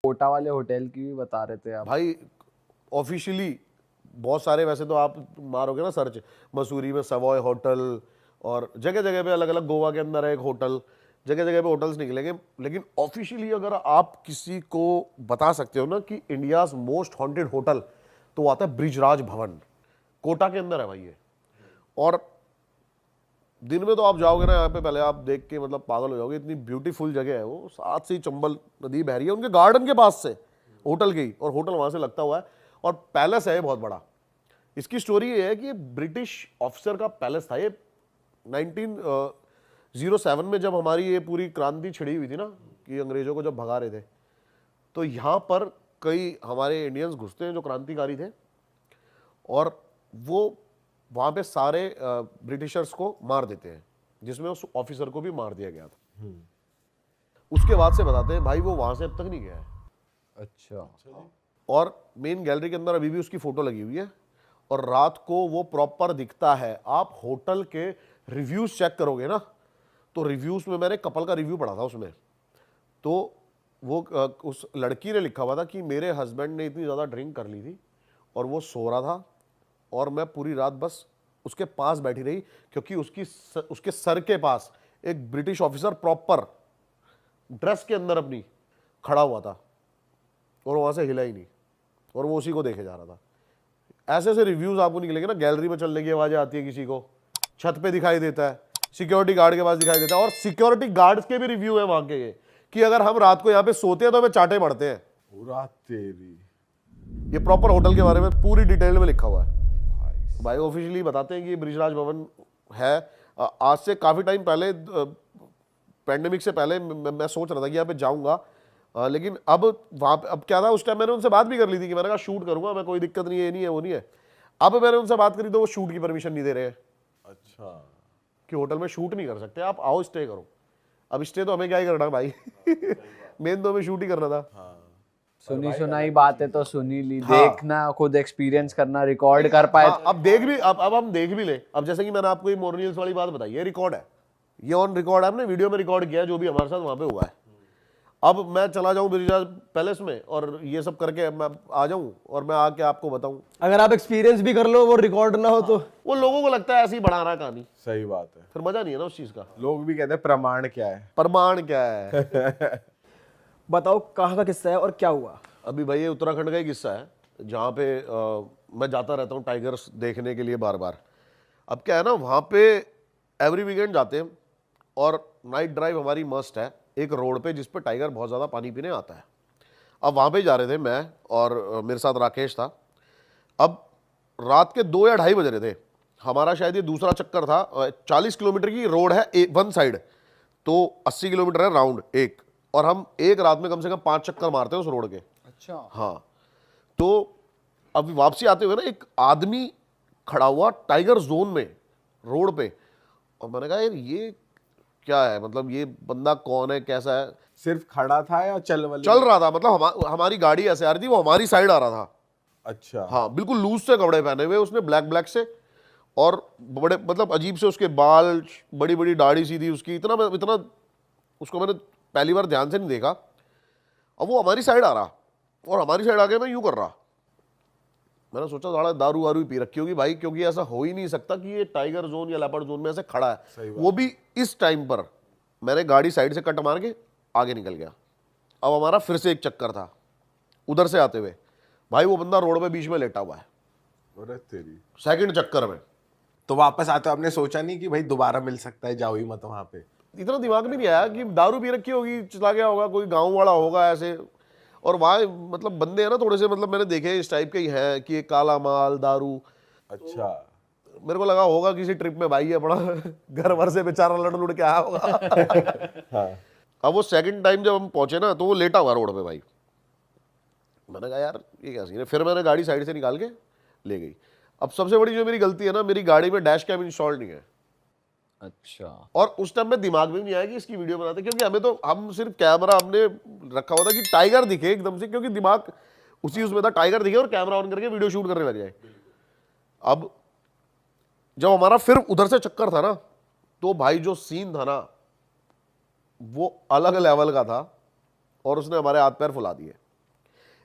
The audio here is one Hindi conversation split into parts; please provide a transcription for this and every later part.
कोटा वाले होटल की भी बता रहे थे आप भाई। ऑफिशियली बहुत सारे, वैसे तो आप मारोगे ना सर्च, मसूरी में सवॉय होटल और जगह जगह पे अलग अलग, गोवा के अंदर है एक होटल, जगह जगह पे होटल्स निकलेंगे। लेकिन ऑफिशियली अगर आप किसी को बता सकते हो ना कि इंडियाज मोस्ट हॉन्टेड होटल, तो वो आता है ब्रिजराज भवन, कोटा के अंदर है भाई ये। और दिन में तो आप जाओगे ना यहाँ पे, पहले आप देख के मतलब पागल हो जाओगे, इतनी ब्यूटीफुल जगह है वो। साथ से ही चंबल नदी बह रही है उनके गार्डन के पास से, होटल के ही, और होटल वहां से लगता हुआ है। और पैलेस है बहुत बड़ा। इसकी स्टोरी ये है कि ब्रिटिश ऑफिसर का पैलेस था ये। 1907 में जब हमारी ये पूरी क्रांति छिड़ी हुई थी ना, कि अंग्रेजों को जब भगा रहे थे, तो यहाँ पर कई हमारे इंडियंस घुसते हैं जो क्रांतिकारी थे, और वो वहां पे सारे ब्रिटिशर्स को मार देते हैं, जिसमें उस ऑफिसर को भी मार दिया गया था। उसके बाद से बताते हैं भाई वो वहां से अब तक नहीं गया है। अच्छा और मेन गैलरी के अंदर अभी भी उसकी फोटो लगी हुई है, और रात को वो प्रॉपर दिखता है। आप होटल के रिव्यूज चेक करोगे ना, तो रिव्यूज में मैंने कपल का रिव्यू पढ़ा था उसमें, तो वो उस लड़की ने लिखा हुआ था कि मेरे हस्बैंड ने इतनी ज़्यादा ड्रिंक कर ली थी और वो सो रहा था, और मैं पूरी रात बस उसके पास बैठी रही, क्योंकि उसके सर के पास एक ब्रिटिश ऑफिसर प्रॉपर ड्रेस के अंदर अपनी खड़ा हुआ था, और वहां से हिला ही नहीं, और वो उसी को देखे जा रहा था। ऐसे ऐसे रिव्यूज आपको निकलेंगे ना। गैलरी में चलने की आवाजें आती है, किसी को छत पे दिखाई देता है, सिक्योरिटी गार्ड के पास दिखाई देता है, और सिक्योरिटी गार्ड्स के भी रिव्यू है वहां के ये, कि अगर हम रात को यहाँ पे सोते हैं तो हमें चाटे पड़ते हैं। पूरा तेरी ये प्रॉपर होटल के बारे में पूरी डिटेल में लिखा हुआ है भाई। ऑफिशियली बताते हैं कि ये ब्रिजराज भवन है। आज से काफी टाइम पहले, पैंडेमिक से पहले, मैं सोच रहा था कि यहाँ पे जाऊंगा, लेकिन अब वहाँ पे अब क्या था, उस टाइम मैंने उनसे बात भी कर ली थी कि मैंने कहा शूट करूंगा मैं, कोई दिक्कत नहीं है, ये नहीं है वो नहीं है। अब मैंने उनसे बात करी तो वो शूट की परमिशन नहीं दे रहे हैं। अच्छा कि होटल में शूट नहीं कर सकते आप, आओ स्टे करो। अब स्टे तो हमें क्या ही करना भाई मेन तो हमें शूट ही करना था। हाँ सुनी सुनाई बातें तो सुनी ली, हाँ। देखना, खुद एक्सपीरियंस करना, रिकॉर्ड कर पाए। हाँ, अब देख भी, अब हम देख भी ले। अब जैसे कि मैंने आपको ये मोरनियल्स वाली बात बताई, ये रिकॉर्ड है, ये ऑन रिकॉर्ड है, हमने वीडियो में रिकॉर्ड किया है जो भी हमारे साथ वहां पे हुआ है। अब मैं चला जाऊं ब्रिजराज पैलेस में और ये सब करके मैं आ जाऊं और मैं आके आपको बताऊं, अगर आप एक्सपीरियंस भी कर लो, वो रिकॉर्ड ना हो तो वो लोगों को लगता है ऐसे ही बढ़ा रहा है कहानी, सही बात है। फिर मजा नहीं है ना उस चीज का। लोग भी कहते हैं प्रमाण क्या है। प्रमाण क्या है बताओ कहाँ का किस्सा है और क्या हुआ। अभी भाई ये उत्तराखंड का ही किस्सा है, जहाँ पे मैं जाता रहता हूँ टाइगर्स देखने के लिए बार बार। अब क्या है ना, वहाँ पे एवरी वीकेंड जाते हैं, और नाइट ड्राइव हमारी मस्ट है एक रोड पे जिस पे टाइगर बहुत ज़्यादा पानी पीने आता है। अब वहाँ पे जा रहे थे मैं और मेरे साथ राकेश था। अब रात के 2 या 2:30 बज रहे थे, हमारा शायद ये दूसरा चक्कर था। 40 किलोमीटर की रोड है वन साइड, तो 80 किलोमीटर है राउंड एक, और हम एक रात में कम से कम 5 चक्कर मारते हैं उस रोड के। अच्छा हाँ, तो अभी वापसी आते हुए ना एक आदमी खड़ा हुआ टाइगर जोन में रोड पे, और मैंने कहा यार ये क्या है, मतलब ये बंदा कौन है, कैसा है। सिर्फ खड़ा था या चल रहा था, मतलब हमारी गाड़ी ऐसे आ रही थी, वो हमारी साइड आ रहा था। अच्छा हाँ, बिल्कुल लूज से कपड़े पहने हुए उसने, ब्लैक से, और बड़े मतलब अजीब से उसके बाल, बड़ी बड़ी दाढ़ी सी थी उसकी, इतना उसको मैंने पहली बार ध्यान से नहीं देखा। अब वो हमारी साइड आ रहा, और हमारी साइड आके मैं यूं कर रहा। मैंने सोचा साला दारू वारू पी रखी होगी भाई, क्योंकि ऐसा हो ही नहीं सकता कि ये टाइगर जोन या लेपर्ड जोन में ऐसे खड़ा है, वो भी इस टाइम पर। मैंने गाड़ी साइड से कट मार के आगे निकल गया। अब हमारा फिर से एक चक्कर था उधर से आते हुए, भाई वो बंदा रोड पे बीच में लेटा हुआ है अरे तेरी। सेकंड चक्कर में। तो वापस आते आपने सोचा नहीं कि भाई दोबारा मिल सकता है, जाओ ही मत वहां पे? इतना दिमाग में नहीं आया कि दारू पी रखी होगी, चला गया होगा, कोई गाँव वाला होगा ऐसे। और वहाँ मतलब बंदे हैं ना थोड़े से, मतलब मैंने देखे इस टाइप के ही हैं कि काला माल दारू। अच्छा मेरे को लगा होगा किसी ट्रिप में भाई है बड़ा घर भर से बेचारा लड़ के आया होगा हाँ अब वो सेकंड टाइम जब हम पहुंचे ना, तो वो लेटा हुआ रोड पे भाई। मैंने कहा यार ये क्या सीन है, फिर मैंने गाड़ी साइड से निकाल के ले गई। अब सबसे बड़ी जो मेरी गलती है ना, मेरी गाड़ी में डैश कैम इंस्टॉल नहीं है। अच्छा, और उस टाइम में दिमाग में नहीं आया कि इसकी वीडियो बनाते, क्योंकि हमें तो, हम सिर्फ कैमरा हमने रखा हुआ था कि टाइगर दिखे एकदम से, क्योंकि दिमाग उसी उसमें था, टाइगर दिखे और कैमरा ऑन करके वीडियो शूट करने लग जाए। अब जब हमारा फिर उधर से चक्कर था ना, तो भाई जो सीन था ना वो अलग लेवल का था, और उसने हमारे हाथ पैर फुला दिए।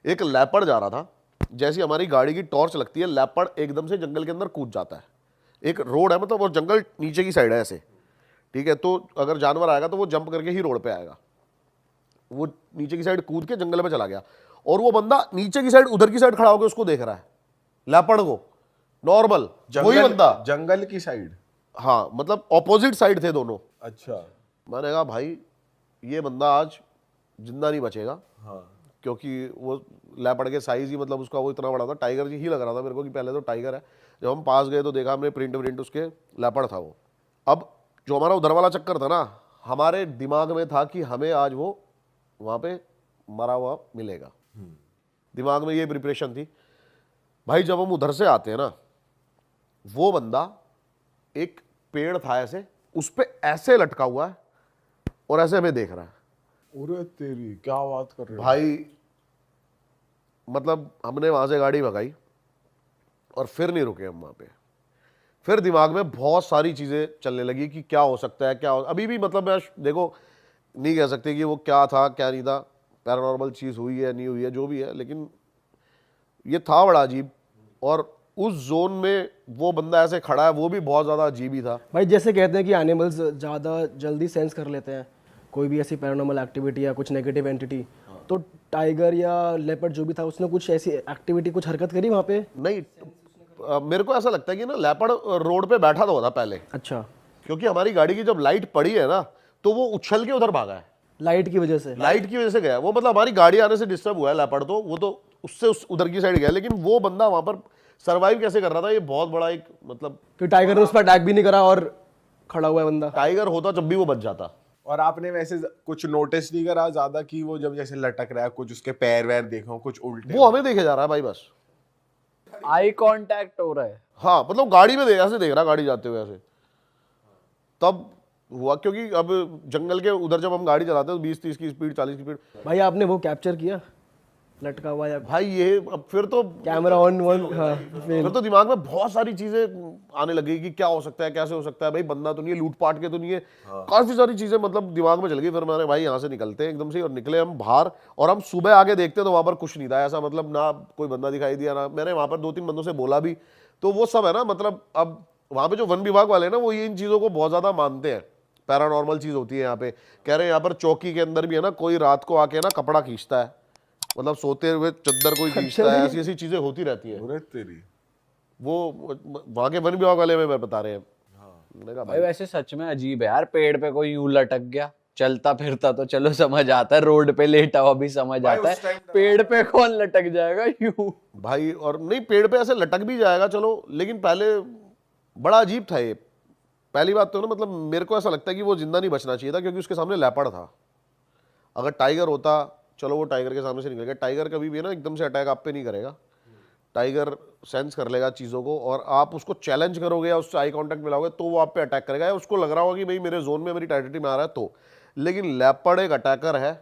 एक लेपर्ड जा रहा था, जैसी हमारी गाड़ी की टॉर्च लगती है लेपर्ड एकदम से जंगल के अंदर कूद जाता है। एक रोड है मतलब, और जंगल नीचे की साइड है ऐसे, ठीक है, तो अगर जानवर आएगा तो वो जंप करके ही रोड पे आएगा। वो नीचे की साइड कूद के जंगल में चला गया, और वो बंदा नीचे की साइड उधर की साइड खड़ा होकर उसको देख रहा है, लेपर्ड को, नॉर्मल वही बंदा जंगल की साइड। हाँ, मतलब ऑपोजिट साइड थे दोनों। अच्छा। मैंने कहा भाई ये बंदा आज जिंदा नहीं बचेगा। हाँ। क्योंकि वो लेपर्ड के साइज ही, मतलब उसका वो इतना बड़ा था, टाइगर ही लग रहा था मेरे को कि पहले तो टाइगर है। जब हम पास गए तो देखा हमने प्रिंट उसके लेपर्ड था वो। अब जो हमारा उधर वाला चक्कर था ना, हमारे दिमाग में था कि हमें आज वो वहाँ पे मरा हुआ मिलेगा, दिमाग में ये प्रिपरेशन थी। भाई जब हम उधर से आते हैं ना, वो बंदा एक पेड़ था ऐसे, उस पे ऐसे लटका हुआ है और ऐसे हमें देख रहा है। अरे तेरी क्या बात कर रहे हो भाई मतलब हमने वहां से गाड़ी भगाई और फिर नहीं रुके हम वहां पे। फिर दिमाग में बहुत सारी चीजें चलने लगी कि क्या हो सकता है, क्या हो, अभी भी मतलब मैं देखो नहीं कह सकते कि वो क्या था क्या नहीं था, पैरानॉर्मल चीज हुई है नहीं हुई है जो भी है, लेकिन ये था बड़ा अजीब। और उस जोन में वो बंदा ऐसे खड़ा है, वो भी बहुत ज्यादा अजीब ही था। भाई जैसे कहते हैं कि एनिमल्स ज़्यादा जल्दी सेंस कर लेते हैं कोई भी ऐसी पैरानॉर्मल एक्टिविटी या कुछ नेगेटिव एंटिटी, तो टाइगर या लेपर्ड जो भी था उसने कुछ ऐसी एक्टिविटी, कुछ हरकत करी वहाँ पे? नहीं, मेरे को ऐसा लगता है कि ना लेपर्ड रोड पे बैठा तो था पहले, अच्छा, क्योंकि हमारी गाड़ी की जब लाइट पड़ी है ना, तो वो उछल के उधर भागा है, लाइट की वजह से। लाइट की वजह से गया वो, मतलब हमारी गाड़ी आने से डिस्टर्ब हुआ है लेपर्ड, तो वो तो उससे उधर की साइड गया, लेकिन वो बंदा वहां पर सरवाइव कैसे कर रहा था, ये बहुत बड़ा एक मतलब। कि टाइगर ने उस पर अटैक भी नहीं करा और खड़ा हुआ है बंदा। टाइगर होता जब भी वो बच जाता। और आपने वैसे कुछ नोटिस नहीं करा ज्यादा कि वो जब जैसे लटक रहा है, कुछ उसके पैर वैर देखो कुछ उल्टे? वो हमें देखे जा रहा है भाई, बस आई कांटेक्ट हो रहा है। हाँ, मतलब गाड़ी में ऐसे देख रहा, गाड़ी जाते हुए ऐसे। तब हुआ क्योंकि अब जंगल के उधर जब हम गाड़ी चलाते हैं तो 20-30 की स्पीड, 40 की स्पीड। भाई आपने वो कैप्चर किया लटका हुआ या भाई ये अब फिर तो कैमरा ऑन वन? हाँ, फिर तो दिमाग में बहुत सारी चीजें आने लगी कि क्या हो सकता है, कैसे हो सकता है, भाई बंदा तो नहीं है, लूटपाट के तो नहीं है। काफी सारी चीजें मतलब दिमाग में चल गई। फिर मैंने भाई यहाँ से निकलते हैं एकदम से, और निकले हम बाहर, और हम सुबह आके देखते तो वहां पर कुछ नहीं था ऐसा, मतलब ना कोई बंदा दिखाई दिया ना। मैंने वहां पर 2-3 बंदों से बोला भी, तो वो सब है ना, मतलब अब वहां पे जो वन विभाग वाले हैं ना, वो ये इन चीजों को बहुत ज्यादा मानते हैं, पैरानॉर्मल चीज होती है यहाँ पे। कह रहे हैं यहाँ पर चौकी के अंदर भी है ना, कोई रात को आके ना कपड़ा खींचता है, मतलब सोते हुए चद्दर कोई खींचता है, ऐसी ऐसी चीजें होती रहती हैं। अरे तेरी वो वहां के वन विभाग वाले में बता रहे हैं। मैंने कहा भाई वैसे सच में अजीब है यार, पेड़ पे कोई यूं लटक गया, चलता फिरता तो चलो समझ आता है, रोड पे लेटा हुआ भी समझ आता है, पेड़ पे कौन लटक जाएगा यूं? भाई, और नहीं पेड़ पे ऐसे लटक भी जाएगा चलो, लेकिन पहले बड़ा अजीब था ये। पहली बात तो ना, मतलब मेरे को ऐसा लगता है कि वो जिंदा नहीं बचना चाहिए था, क्योंकि उसके सामने लेपर्ड था। अगर टाइगर होता, चलो वो टाइगर के सामने से निकल गया। टाइगर कभी भी ना एकदम से अटैक आप पे नहीं करेगा, टाइगर सेंस कर लेगा चीज़ों को, और आप उसको चैलेंज करोगे या उससे आई कांटेक्ट मिलाओगे तो वो आप पे अटैक करेगा, या उसको लग रहा होगा कि भाई मेरे जोन में, मेरी टेरिटरी में आ रहा है तो। लेकिन लेपर्ड एक अटैकर है,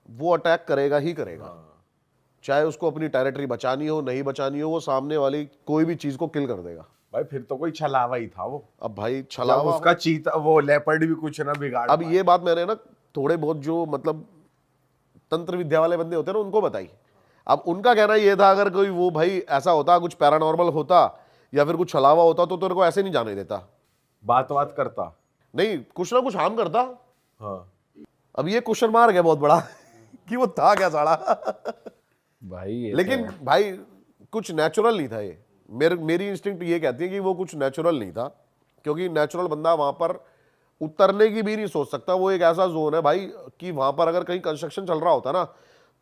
वो अटैक करेगा ही करेगा, चाहे उसको अपनी टेरिटरी बचानी हो नहीं बचानी हो, वो सामने वाली कोई भी चीज़ को किल कर देगा। भाई फिर तो कोई छलावा ही था वो। अब भाई जब छलावा, उसका चीता वो लेपर्ड भी कुछ ना बिगाड़ अब ये बात मैंने ना थोड़े बहुत जो मतलब तंत्र विद्या वाले बंदे होते हैं ना, उनको बताई। अब उनका कहना ये था, अगर कोई वो भाई ऐसा होता, कुछ पैरानॉर्मल होता या फिर कुछ छलावा होता, तो तेरे को ऐसे नहीं जाने देता, बात करता नहीं कुछ ना कुछ हार्म करता। हाँ। अब ये क्वेश्चन मार्क है बहुत बड़ा कि वो था क्या साला। भाई ये लेकिन भाई कुछ नेचुरल नहीं था ये। मेरी इंस्टिंक्ट ये कहती है कि वो कुछ नेचुरल नहीं था, क्योंकि नेचुरल बंदा वहां पर उतरने की भी नहीं सोच सकता। वो एक ऐसा जोन है भाई कि वहां पर अगर कहीं कंस्ट्रक्शन चल रहा होता ना,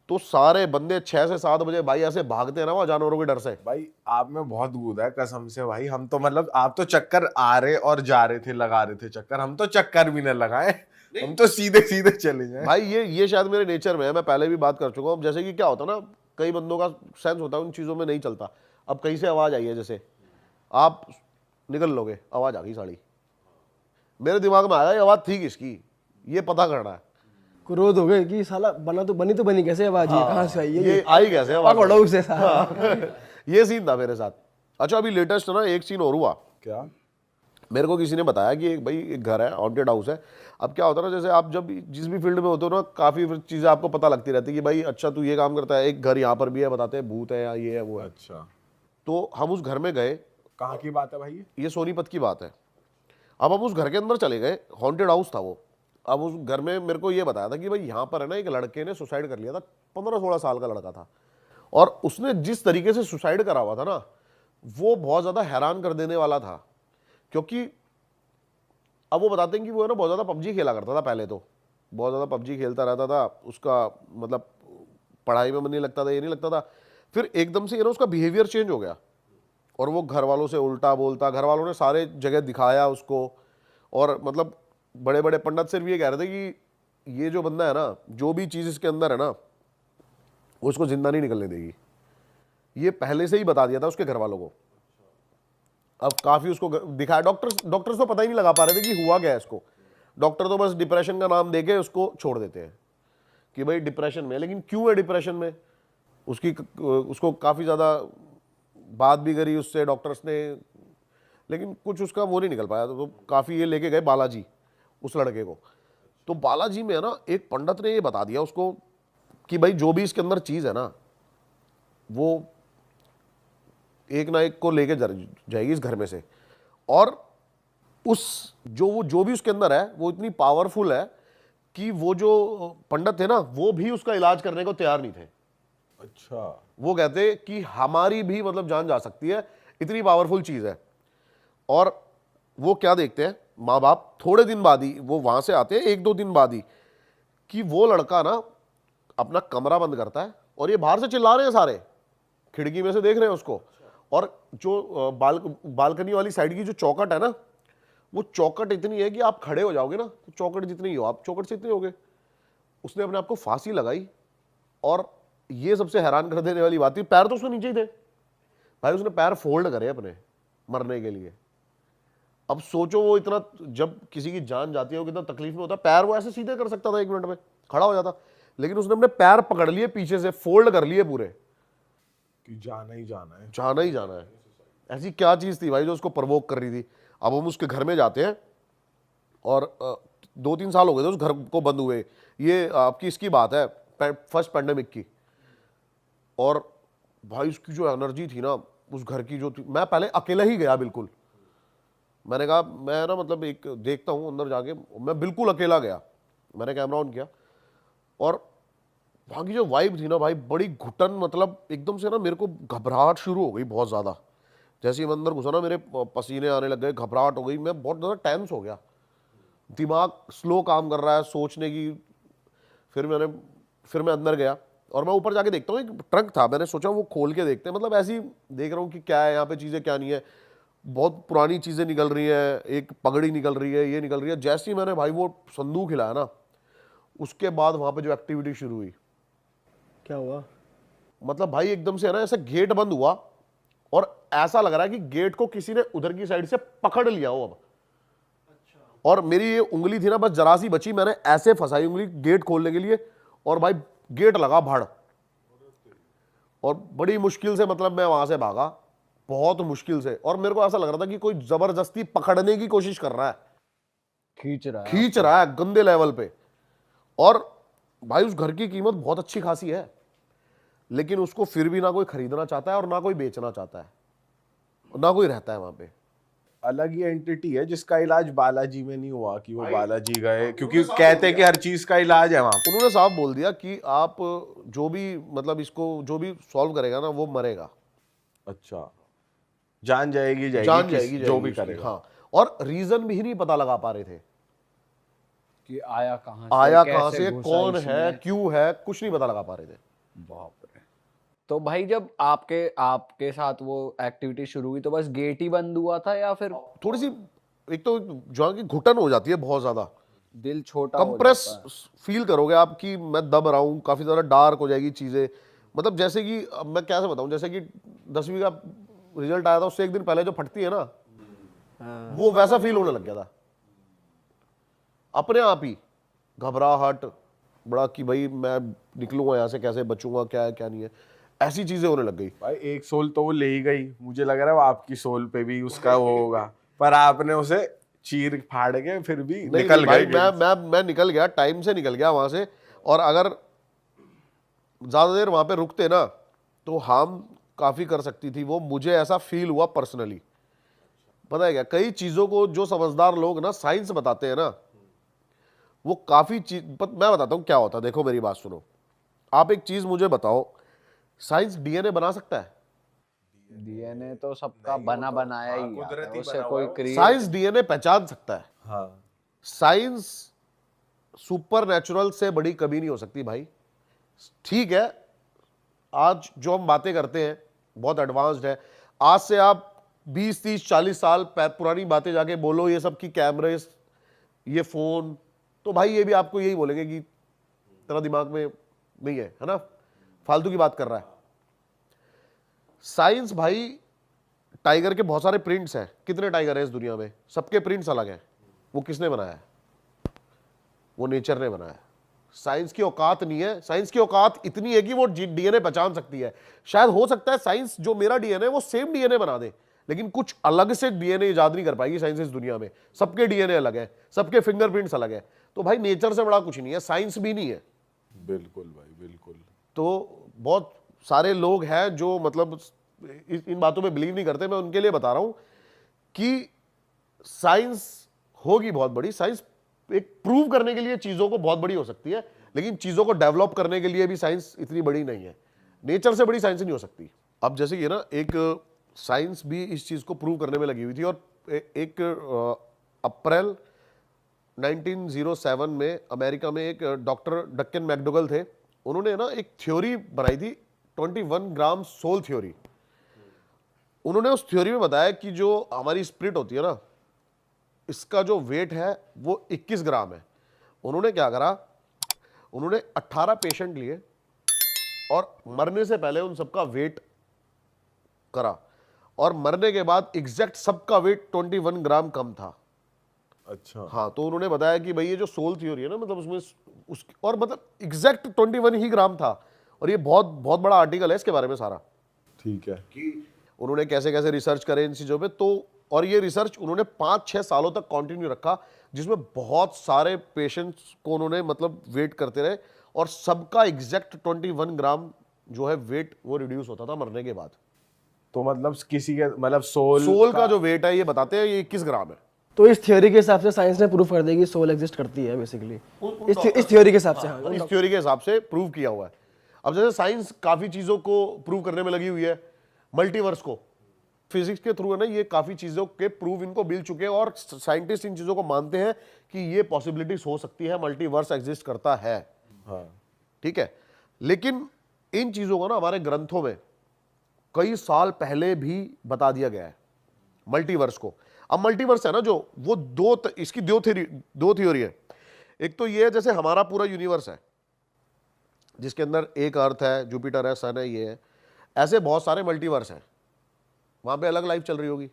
तो सारे बंदे 6 से 7 बजे भाई ऐसे भागते हैं ना वहां जानवरों के डर से। भाई आप में बहुत गुद है कसम से भाई। हम तो मतलब आप तो चक्कर आ रहे और जा रहे थे, लगा रहे थे चक्कर, हम तो चक्कर भी न लगाए, हम तो सीधे सीधे चले जाए। भाई ये शायद मेरे नेचर में है, मैं पहले भी बात कर चुका हूँ। जैसे कि क्या होता ना, कई बंदों का सेंस होता है, उन चीज़ों में नहीं चलता। अब कहीं से आवाज़ आई है, जैसे आप निकल लोगे, आवाज़ आ गई साड़ी, मेरे दिमाग में आया ये आवाज़ थी किसकी, ये पता करना है। क्रोध हो गए कि साला बनी तो बनी कैसे आवाज, ये कहाँ से आई है, ये आई कैसे आवाज़? पकड़ो उसे साला। ये सीन था मेरे साथ। अच्छा, अभी लेटेस्ट ना एक सीन और हुआ। क्या? मेरे को किसी ने बताया कि भाई एक घर है, हॉन्टेड हाउस है। अब क्या होता है ना, जैसे आप जब जिस भी फील्ड में होते हो ना, काफ़ी चीज़ें आपको पता लगती रहती है कि भाई अच्छा तू ये काम करता है, एक घर यहाँ पर भी है, बताते हैं भूत है या ये है वो है। अच्छा, तो हम उस घर में गए, कहाँ की बात है भाई ये सोनीपत की बात है। अब हम उस घर के अंदर चले गए, हॉन्टेड हाउस था वो। अब उस घर में मेरे को ये बताया था कि भाई यहाँ पर है ना, एक लड़के ने सुसाइड कर लिया था, 15-16 साल का लड़का था, और उसने जिस तरीके से सुसाइड करा हुआ था ना, वो बहुत ज़्यादा हैरान कर देने वाला था। क्योंकि अब वो बताते हैं कि वो है ना बहुत ज़्यादा पबजी खेला करता था पहले, तो बहुत ज़्यादा पबजी खेलता रहता था, उसका मतलब पढ़ाई में मन नहीं लगता था, ये नहीं लगता था। फिर एकदम से ये ना उसका बिहेवियर चेंज हो गया, और वो घर वालों से उल्टा बोलता, घर वालों ने सारे जगह दिखाया उसको, और मतलब बड़े बड़े पंडित सिर्फ ये कह रहे थे कि ये जो बंदा है ना, जो भी चीज़ इसके अंदर है ना, वो इसको जिंदा नहीं निकलने देगी। ये पहले से ही बता दिया था उसके घर वालों को। अब काफ़ी उसको दिखाया, डॉक्टर्स तो पता ही नहीं लगा पा रहे थे कि हुआ क्या है इसको। डॉक्टर तो बस डिप्रेशन का नाम देके उसको छोड़ देते हैं कि भाई डिप्रेशन में, लेकिन क्यों है डिप्रेशन में, उसको काफ़ी ज़्यादा बात भी करी उससे डॉक्टर्स ने, लेकिन कुछ उसका वो नहीं निकल पाया। तो काफ़ी ये लेके गए बालाजी उस लड़के को। तो बालाजी में है ना, एक पंडित ने ये बता दिया उसको कि भाई जो भी इसके अंदर चीज़ है ना, वो एक ना एक को लेके जाएगी इस घर में से, और उस जो भी उसके अंदर है वो इतनी पावरफुल है कि वो जो पंडित थे ना, वो भी उसका इलाज करने को तैयार नहीं थे। अच्छा, वो कहते कि हमारी भी मतलब जान जा सकती है, इतनी पावरफुल चीज है। और वो क्या देखते हैं माँ बाप, थोड़े दिन बाद ही वो वहां से आते हैं, 1-2 दिन बाद ही, कि वो लड़का ना अपना कमरा बंद करता है, और ये बाहर से चिल्ला रहे हैं सारे, खिड़की में से देख रहे हैं उसको। और जो बालकनी वाली साइड की जो चौखट है ना, वो चौखट इतनी है कि आप खड़े हो जाओगे ना, तो चौखट जितनी ही हो, आप चौखट से इतने होगे। उसने अपने आप को फांसी लगाई, और ये सबसे हैरान कर देने वाली बात थी, पैर तो उसने नीचे ही थे भाई, उसने पैर फोल्ड करे अपने मरने के लिए। अब सोचो वो इतना, जब किसी की जान जाती है वो कितना तकलीफ में होता है। पैर वो ऐसे सीधे कर सकता था, 1 मिनट में खड़ा हो जाता, लेकिन उसने अपने पैर पकड़ लिए पीछे से, फोल्ड कर लिए पूरे, कि जाना ही जाना है। जाना ही जाना है। ऐसी क्या चीज थी भाई जो उसको प्रवोक कर रही थी। अब हम उसके घर में जाते हैं, और 2-3 साल हो गए थे उस घर को बंद हुए। ये आपकी इसकी बात है, फर्स्ट पैंडेमिक की। और भाई उसकी जो एनर्जी थी ना उस घर की जो थी, मैं पहले अकेला ही गया बिल्कुल। मैंने कहा मैं ना मतलब एक देखता हूँ अंदर जाके, मैं बिल्कुल अकेला गया, मैंने कैमरा ऑन किया, और वहाँ की जो वाइब थी ना भाई, बड़ी घुटन, मतलब एकदम से ना मेरे को घबराहट शुरू हो गई बहुत ज़्यादा। जैसे ही मैं अंदर घुसा ना, मेरे पसीने आने लग गए, घबराहट हो गई, मैं बहुत ज़्यादा टेंस हो गया, दिमाग स्लो काम कर रहा है सोचने की। फिर मैं अंदर गया, और मैं ऊपर जाके देखता हूँ, एक ट्रक था, मैंने सोचा वो खोल के देखते हैं, मतलब ऐसे ही देख रहा हूँ कि क्या है यहाँ पे, चीज़ें क्या नहीं है। बहुत पुरानी चीज़ें निकल रही हैं, एक पगड़ी निकल रही है, ये निकल रही है। जैसे ही मैंने भाई वो संदूक हिलाया ना, उसके बाद वहाँ पे जो एक्टिविटी शुरू हुई, क्या हुआ? मतलब भाई एकदम से है ना, ऐसे गेट बंद हुआ, और ऐसा लग रहा है कि गेट को किसी ने उधर की साइड से पकड़ लिया हो अब। और मेरी ये उंगली थी ना, बस जरा सी बची, मैंने ऐसे फंसाई उंगली गेट खोलने के लिए, और भाई गेट लगा भड़, और बड़ी मुश्किल से मतलब मैं वहां से भागा, बहुत मुश्किल से। और मेरे को ऐसा लग रहा था कि कोई जबरदस्ती पकड़ने की कोशिश कर रहा है, खींच रहा है गंदे लेवल पे। और भाई उस घर की कीमत बहुत अच्छी खासी है, लेकिन उसको फिर भी ना कोई खरीदना चाहता है, और ना कोई बेचना चाहता है, और ना कोई रहता है वहां पे। अलग ही एंटिटी है जिसका इलाज बालाजी में नहीं हुआ कि वो बालाजी गए, क्योंकि कहते हैं कि हर चीज का इलाज है वहां। उन्होंने साफ बोल दिया कि आप जो भी मतलब इसको जो भी सॉल्व करेगा ना, वो मरेगा। अच्छा, जान जाएगी जान जाएगी जो भी उसकी, करेगा। हाँ। और रीजन भी नहीं पता लगा पा रहे थे कि आया कहाँ से, कैसे घुसा कौन इसमें। है, क्यों है, कुछ नहीं पता लगा पा रहे थे। बाप रे। तो भाई जब आपके साथ वो एक्टिविटी शुरू हुई, तो बस गेट ही बंद हुआ था, या फिर थोड़ी सी एक तो जो है कि घुटन हो जाती है बहुत ज्यादा, दिल छोटा हो कंप्रेस जाता है? फील करोगे आप कि मैं दब रहा हूँ, काफी ज्यादा डार्क हो जाएगी चीजें। मतलब जैसे कि अब मैं कैसे बताऊं, जैसे कि 10वीं का रिजल्ट आया था, उससे एक दिन पहले जो फटती है ना, वो वैसा फील होने लग गया था अपने आप ही। घबराहट बड़ा कि भाई मैं निकलूंगा यहाँ से कैसे, बचूंगा, क्या है क्या नहीं है, ऐसी चीजें होने लग गई। भाई एक सोल तो वो ले ही गई, मुझे लग रहा है वो आपकी सोल पे भी उसका वो होगा। पर आपने उसे चीर फाड़ के फिर भी नहीं निकल भाई, गए। मैं निकल गया, टाइम से निकल गया वहां से। और अगर ज्यादा देर वहां पे रुकते ना तो हार्म काफी कर सकती थी वो, मुझे ऐसा फील हुआ पर्सनली। पता है क्या, कई चीजों को जो समझदार लोग ना साइंस बताते हैं ना, वो काफी चीज मैं बताता हूं क्या होता है। देखो मेरी बात सुनो, आप एक चीज मुझे बताओ, साइंस डीएनए बना सकता है? डीएनए तो सबका बना बनाया ही आता है, कुदरती उससे बना कोई हुआ है। क्रिएट साइंस डीएनए पहचान सकता है। हाँ, साइंस सुपर नेचुरल से बड़ी कभी नहीं हो सकती भाई। ठीक है, आज जो हम बातें करते हैं बहुत एडवांस्ड है। आज से आप 20, 30, 40 साल पुरानी बातें जाके बोलो ये सब की कैमरे, ये फोन, तो भाई ये भी आपको यही बोलेंगे कि तेरा दिमाग में नहीं है ना, फालतू की बात कर रहा है। साइंस भाई, टाइगर के बहुत सारे प्रिंट्स हैं। कितने टाइगर हैं इस दुनिया में? सबके प्रिंट्स अलग हैं। वो किसने बनाया है? वो नेचर ने बनाया है। साइंस की औकात नहीं है। साइंस की औकात इतनी है कि वो डीएनए पहचान सकती है। शायद हो सकता है साइंस जो मेरा डीएनए वो सेम डीएनए बना दे, लेकिन कुछ अलग से डीएनए इजाद नहीं कर पाएगी साइंस इस दुनिया में। सबके डीएनए अलग है, सबके फिंगरप्रिंट्स अलग है। तो भाई नेचर से बड़ा कुछ नहीं है, साइंस भी नहीं है। बिल्कुल भाई, बिल्कुल। तो बहुत सारे लोग हैं जो मतलब इन बातों पे बिलीव नहीं करते। मैं उनके लिए बता रहा हूं कि साइंस होगी बहुत बड़ी। साइंस एक प्रूव करने के लिए चीजों को बहुत बड़ी हो सकती है, लेकिन चीजों को डेवलप करने के लिए भी साइंस इतनी बड़ी नहीं है। नेचर से बड़ी साइंस नहीं हो सकती। अब जैसे कि ना, एक साइंस भी इस चीज को प्रूव करने में लगी हुई थी। और एक अप्रैल 1907 में अमेरिका में एक डॉक्टर डक्कन मैकडोगल थे। उन्होंने ना एक थ्योरी बनाई थी, 21 ग्राम सोल थ्योरी। उन्होंने उस थ्योरी में बताया कि जो हमारी स्पिरिट होती है ना, इसका जो वेट है वो 21 ग्राम है। उन्होंने क्या करा, उन्होंने 18 पेशेंट लिए और मरने से पहले उन सबका वेट करा, और मरने के बाद एग्जैक्ट सबका वेट 21 ग्राम कम था। अच्छा। हाँ, तो उन्होंने बताया कि भाई ये जो सोल थ्योरी है ना, मतलब उसमें और मतलब एग्जैक्ट 21 ही ग्राम था। और ये बहुत बहुत बड़ा आर्टिकल है इसके बारे में सारा, ठीक है। कि उन्होंने कैसे कैसे रिसर्च करे इन चीजों पे। तो और ये रिसर्च उन्होंने 5-6 सालों तक कंटिन्यू रखा, जिसमें बहुत सारे पेशेंट्स को उन्होंने मतलब वेट करते रहे, और सबका एग्जैक्ट 21 ग्राम जो है वेट वो रिड्यूस होता था मरने के बाद। तो मतलब किसी के मतलब सोल का जो वेट है ये बताते हैं ये 21 ग्राम है। तो इस थ्योरी के हिसाब से साइंस ने प्रूव कर दिया कि सोल एग्जिस्ट करती है बेसिकली, इस थ्योरी के हिसाब से। हाँ, इस थ्योरी के हिसाब से प्रूव किया हुआ है। अब जैसे साइंस काफी चीजों को प्रूव करने में लगी हुई है, मल्टीवर्स को फिजिक्स के थ्रू है ना, ये काफी चीजों के प्रूव इनको मिल चुके हैं, और साइंटिस्ट इन चीजों को मानते हैं कि ये पॉसिबिलिटीज हो सकती है, मल्टीवर्स एग्जिस्ट करता है। हाँ, ठीक है, लेकिन इन चीजों को ना हमारे ग्रंथों में कई साल पहले भी बता दिया गया है, मल्टीवर्स को। अब मल्टीवर्स है ना जो, वो इसकी दो थ्योरी है। एक तो ये है जैसे हमारा पूरा यूनिवर्स है, जिसके अंदर एक अर्थ है, जुपिटर है, सन है, ये है। ऐसे बहुत सारे मल्टीवर्स हैं, वहां पे अलग लाइफ चल रही होगी।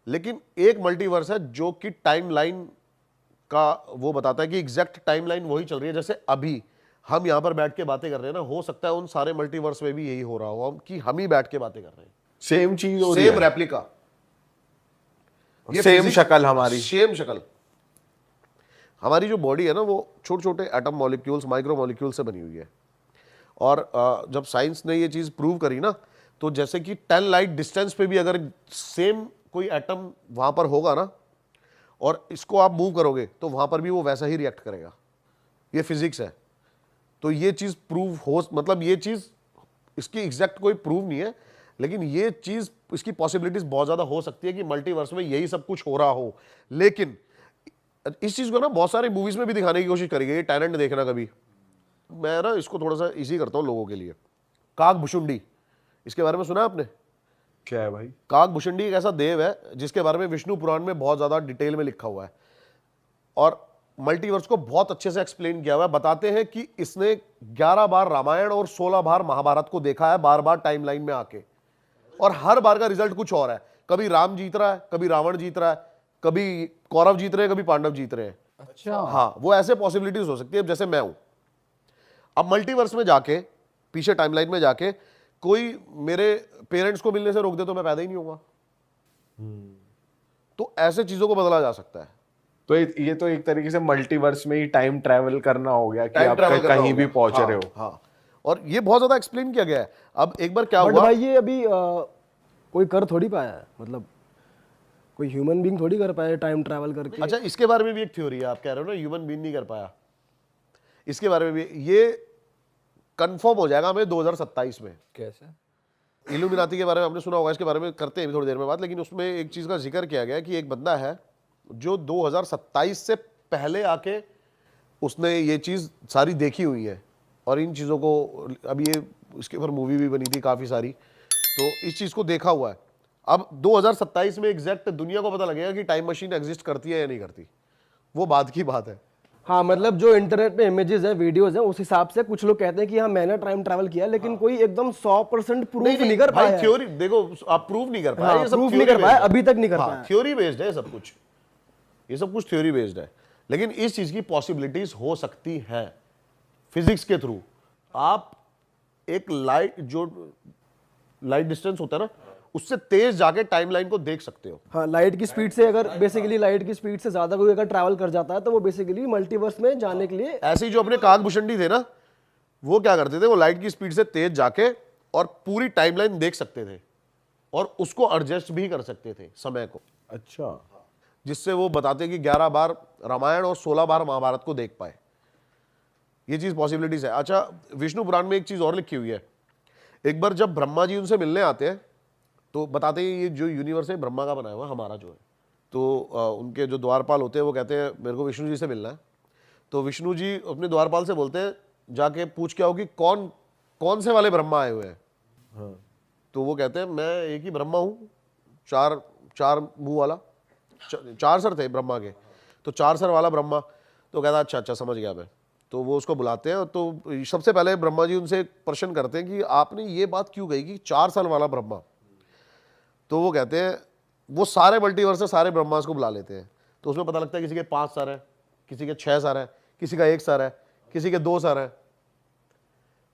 लेकिन एक मल्टीवर्स है जो कि टाइमलाइन का वो बताता है कि एग्जैक्ट टाइमलाइन वही चल रही है। जैसे अभी हम यहां पर बैठ के बातें कर रहे हैं ना, हो सकता है उन सारे मल्टीवर्स में भी यही हो रहा हो कि हम ही बैठ के बातें कर रहे हैं, सेम चीज हो रही सेम है, रेप्लिका, सेम शक्ल हमारी। सेम शक्ल। हमारी जो बॉडी है ना वो छोटे छोटे एटम मॉलिक्यूल्स, माइक्रो मॉलिक्यूल से बनी हुई है। और जब साइंस ने ये चीज प्रूव करी ना, तो जैसे कि 10 लाइट डिस्टेंस पे भी अगर सेम कोई एटम वहां पर होगा ना, और इसको आप मूव करोगे तो वहां पर भी वो वैसा ही रिएक्ट करेगा। ये फिजिक्स है। तो ये चीज प्रूव हो, मतलब ये चीज, इसकी एग्जैक्ट कोई प्रूव नहीं है, लेकिन ये चीज, इसकी पॉसिबिलिटीज बहुत ज्यादा हो सकती है कि मल्टीवर्स में यही सब कुछ हो रहा हो। लेकिन इस चीज को ना बहुत सारे मूवीज में भी दिखाने की कोशिश करी गई है। टैलेंट देखना कभी, मैं ना इसको थोड़ा सा इजी करता हूं लोगों के लिए। काकभुशुंडी, इसके बारे में सुना है आपने? क्या है भाई? काकभुशुंडी एक ऐसा देव है जिसके बारे में विष्णु पुराण में बहुत ज्यादा डिटेल में लिखा हुआ है, और मल्टीवर्स को बहुत अच्छे से एक्सप्लेन किया हुआ है। बताते हैं कि इसने 11 बार रामायण और 16 बार महाभारत को देखा है, बार बार टाइमलाइन में आके, और हर बार का रिजल्ट कुछ और है। कभी राम जीत रहा है, कभी रावण जीत रहा है, कभी कौरव जीत रहे हैं, कभी पांडव जीत रहे हैं। अच्छा, हाँ, वो ऐसे पॉसिबिलिटीज हो सकती है। जैसे मैं हूं, अब मल्टीवर्स में जाके, पीछे टाइमलाइन में जाके कोई मेरे पेरेंट्स को मिलने से रोक दे तो मैं पैदा ही नहीं होगा। तो ऐसे चीजों को बदला जा सकता है। तो ये तो एक तरीके से मल्टीवर्स में ही टाइम ट्रैवल करना हो गया कि टाइम आप ट्रैवल करना कहीं हो भी गया। पहुंच हाँ, रहे हो। हाँ, और ये बहुत ज्यादा एक्सप्लेन किया गया है। अब एक बार क्या बट हुआ, भाई ये अभी कोई कर थोड़ी पाया है, मतलब कोई ह्यूमन बीइंग थोड़ी कर पाया टाइम ट्रैवल करके। अच्छा इसके बारे में भी एक थ्योरी है, आप कह रहे हो ना ह्यूमन बीइंग नहीं कर पाया, इसके बारे में भी ये कंफर्म हो जाएगा हमें 2027 में। कैसे? इल्यूमिनाती के बारे में आपने सुना होगा, इसके बारे में करते हैं थोड़ी देर में बात, लेकिन उसमें एक चीज का जिक्र किया गया है कि एक बंदा है जो 2027 से पहले आके उसने ये चीज सारी देखी हुई है, और इन चीजों को अभी ये इसके ऊपर मूवी भी बनी थी काफी सारी, तो इस चीज को देखा हुआ है। अब 2027 में एग्जैक्ट दुनिया को पता लगेगा कि टाइम मशीन एग्जिस्ट करती है या नहीं करती, वो बाद की बात है। हाँ मतलब जो इंटरनेट पे इमेजेस हैं, वीडियोस हैं, उस हिसाब से कुछ लोग कहते हैं कि हाँ मैंने टाइम ट्रैवल किया, लेकिन कोई एकदम 100% प्रूफ नहीं कर भाई पाया है। थ्योरी देखो, आप प्रूव नहीं कर पाए, हाँ, ये सब proof नहीं कर theory पाया, based है। अभी तक नहीं कर हाँ, पाया। थ्योरी बेस्ड है सब कुछ, ये सब कुछ थ्योरी बेस्ड है, लेकिन इस चीज की पॉसिबिलिटीज हो सकती हैं फिजिक्स के थ्रू। आप एक लाइट, जो लाइट डिस्टेंस होता है ना, उससे तेज जाके टाइमलाइन को देख सकते हो। हाँ लाइट की स्पीड से, अगर बेसिकली लाइट की स्पीड से ज्यादा कोई अगर ट्रैवल कर जाता है तो वो बेसिकली मल्टीवर्स में जाने के लिए। ऐसे ही जो अपने काकभूषणी थे ना, वो क्या करते थे, वो लाइट की स्पीड से तेज जाके और पूरी टाइमलाइन देख सकते थे, और उसको एडजस्ट भी कर सकते थे समय को, अच्छा, जिससे वो बताते कि 11 बार रामायण और 16 बार महाभारत को देख पाए। ये चीज पॉसिबिलिटीज है। अच्छा विष्णु पुराण में एक चीज और लिखी हुई है, एक बार जब ब्रह्मा जी उनसे मिलने आते हैं तो बताते हैं ये जो यूनिवर्स है ब्रह्मा का बनाया हुआ हमारा जो है, तो उनके जो द्वारपाल होते हैं वो कहते हैं मेरे को विष्णु जी से मिलना है। तो विष्णु जी अपने द्वारपाल से बोलते हैं जाके पूछ के आओ कि कौन कौन से वाले ब्रह्मा आए हुए हैं। हाँ। तो वो कहते हैं मैं एक ही ब्रह्मा हूँ, चार मुंह वाला, चार सर थे ब्रह्मा के, तो 4 सर वाला ब्रह्मा। तो कहता अच्छा अच्छा समझ गया मैं। तो वो उसको बुलाते हैं, तो सबसे पहले ब्रह्मा जी उनसे एक प्रश्न करते हैं कि आपने ये बात क्यों कही कि 4 सर वाला ब्रह्मा। तो वो कहते हैं, वो सारे मल्टीवर्स से सारे ब्रह्मास को बुला लेते हैं, तो उसमें पता लगता है किसी के 5 सर है, किसी के 6 सर है, किसी का 1 सर है, किसी के 2 सर है।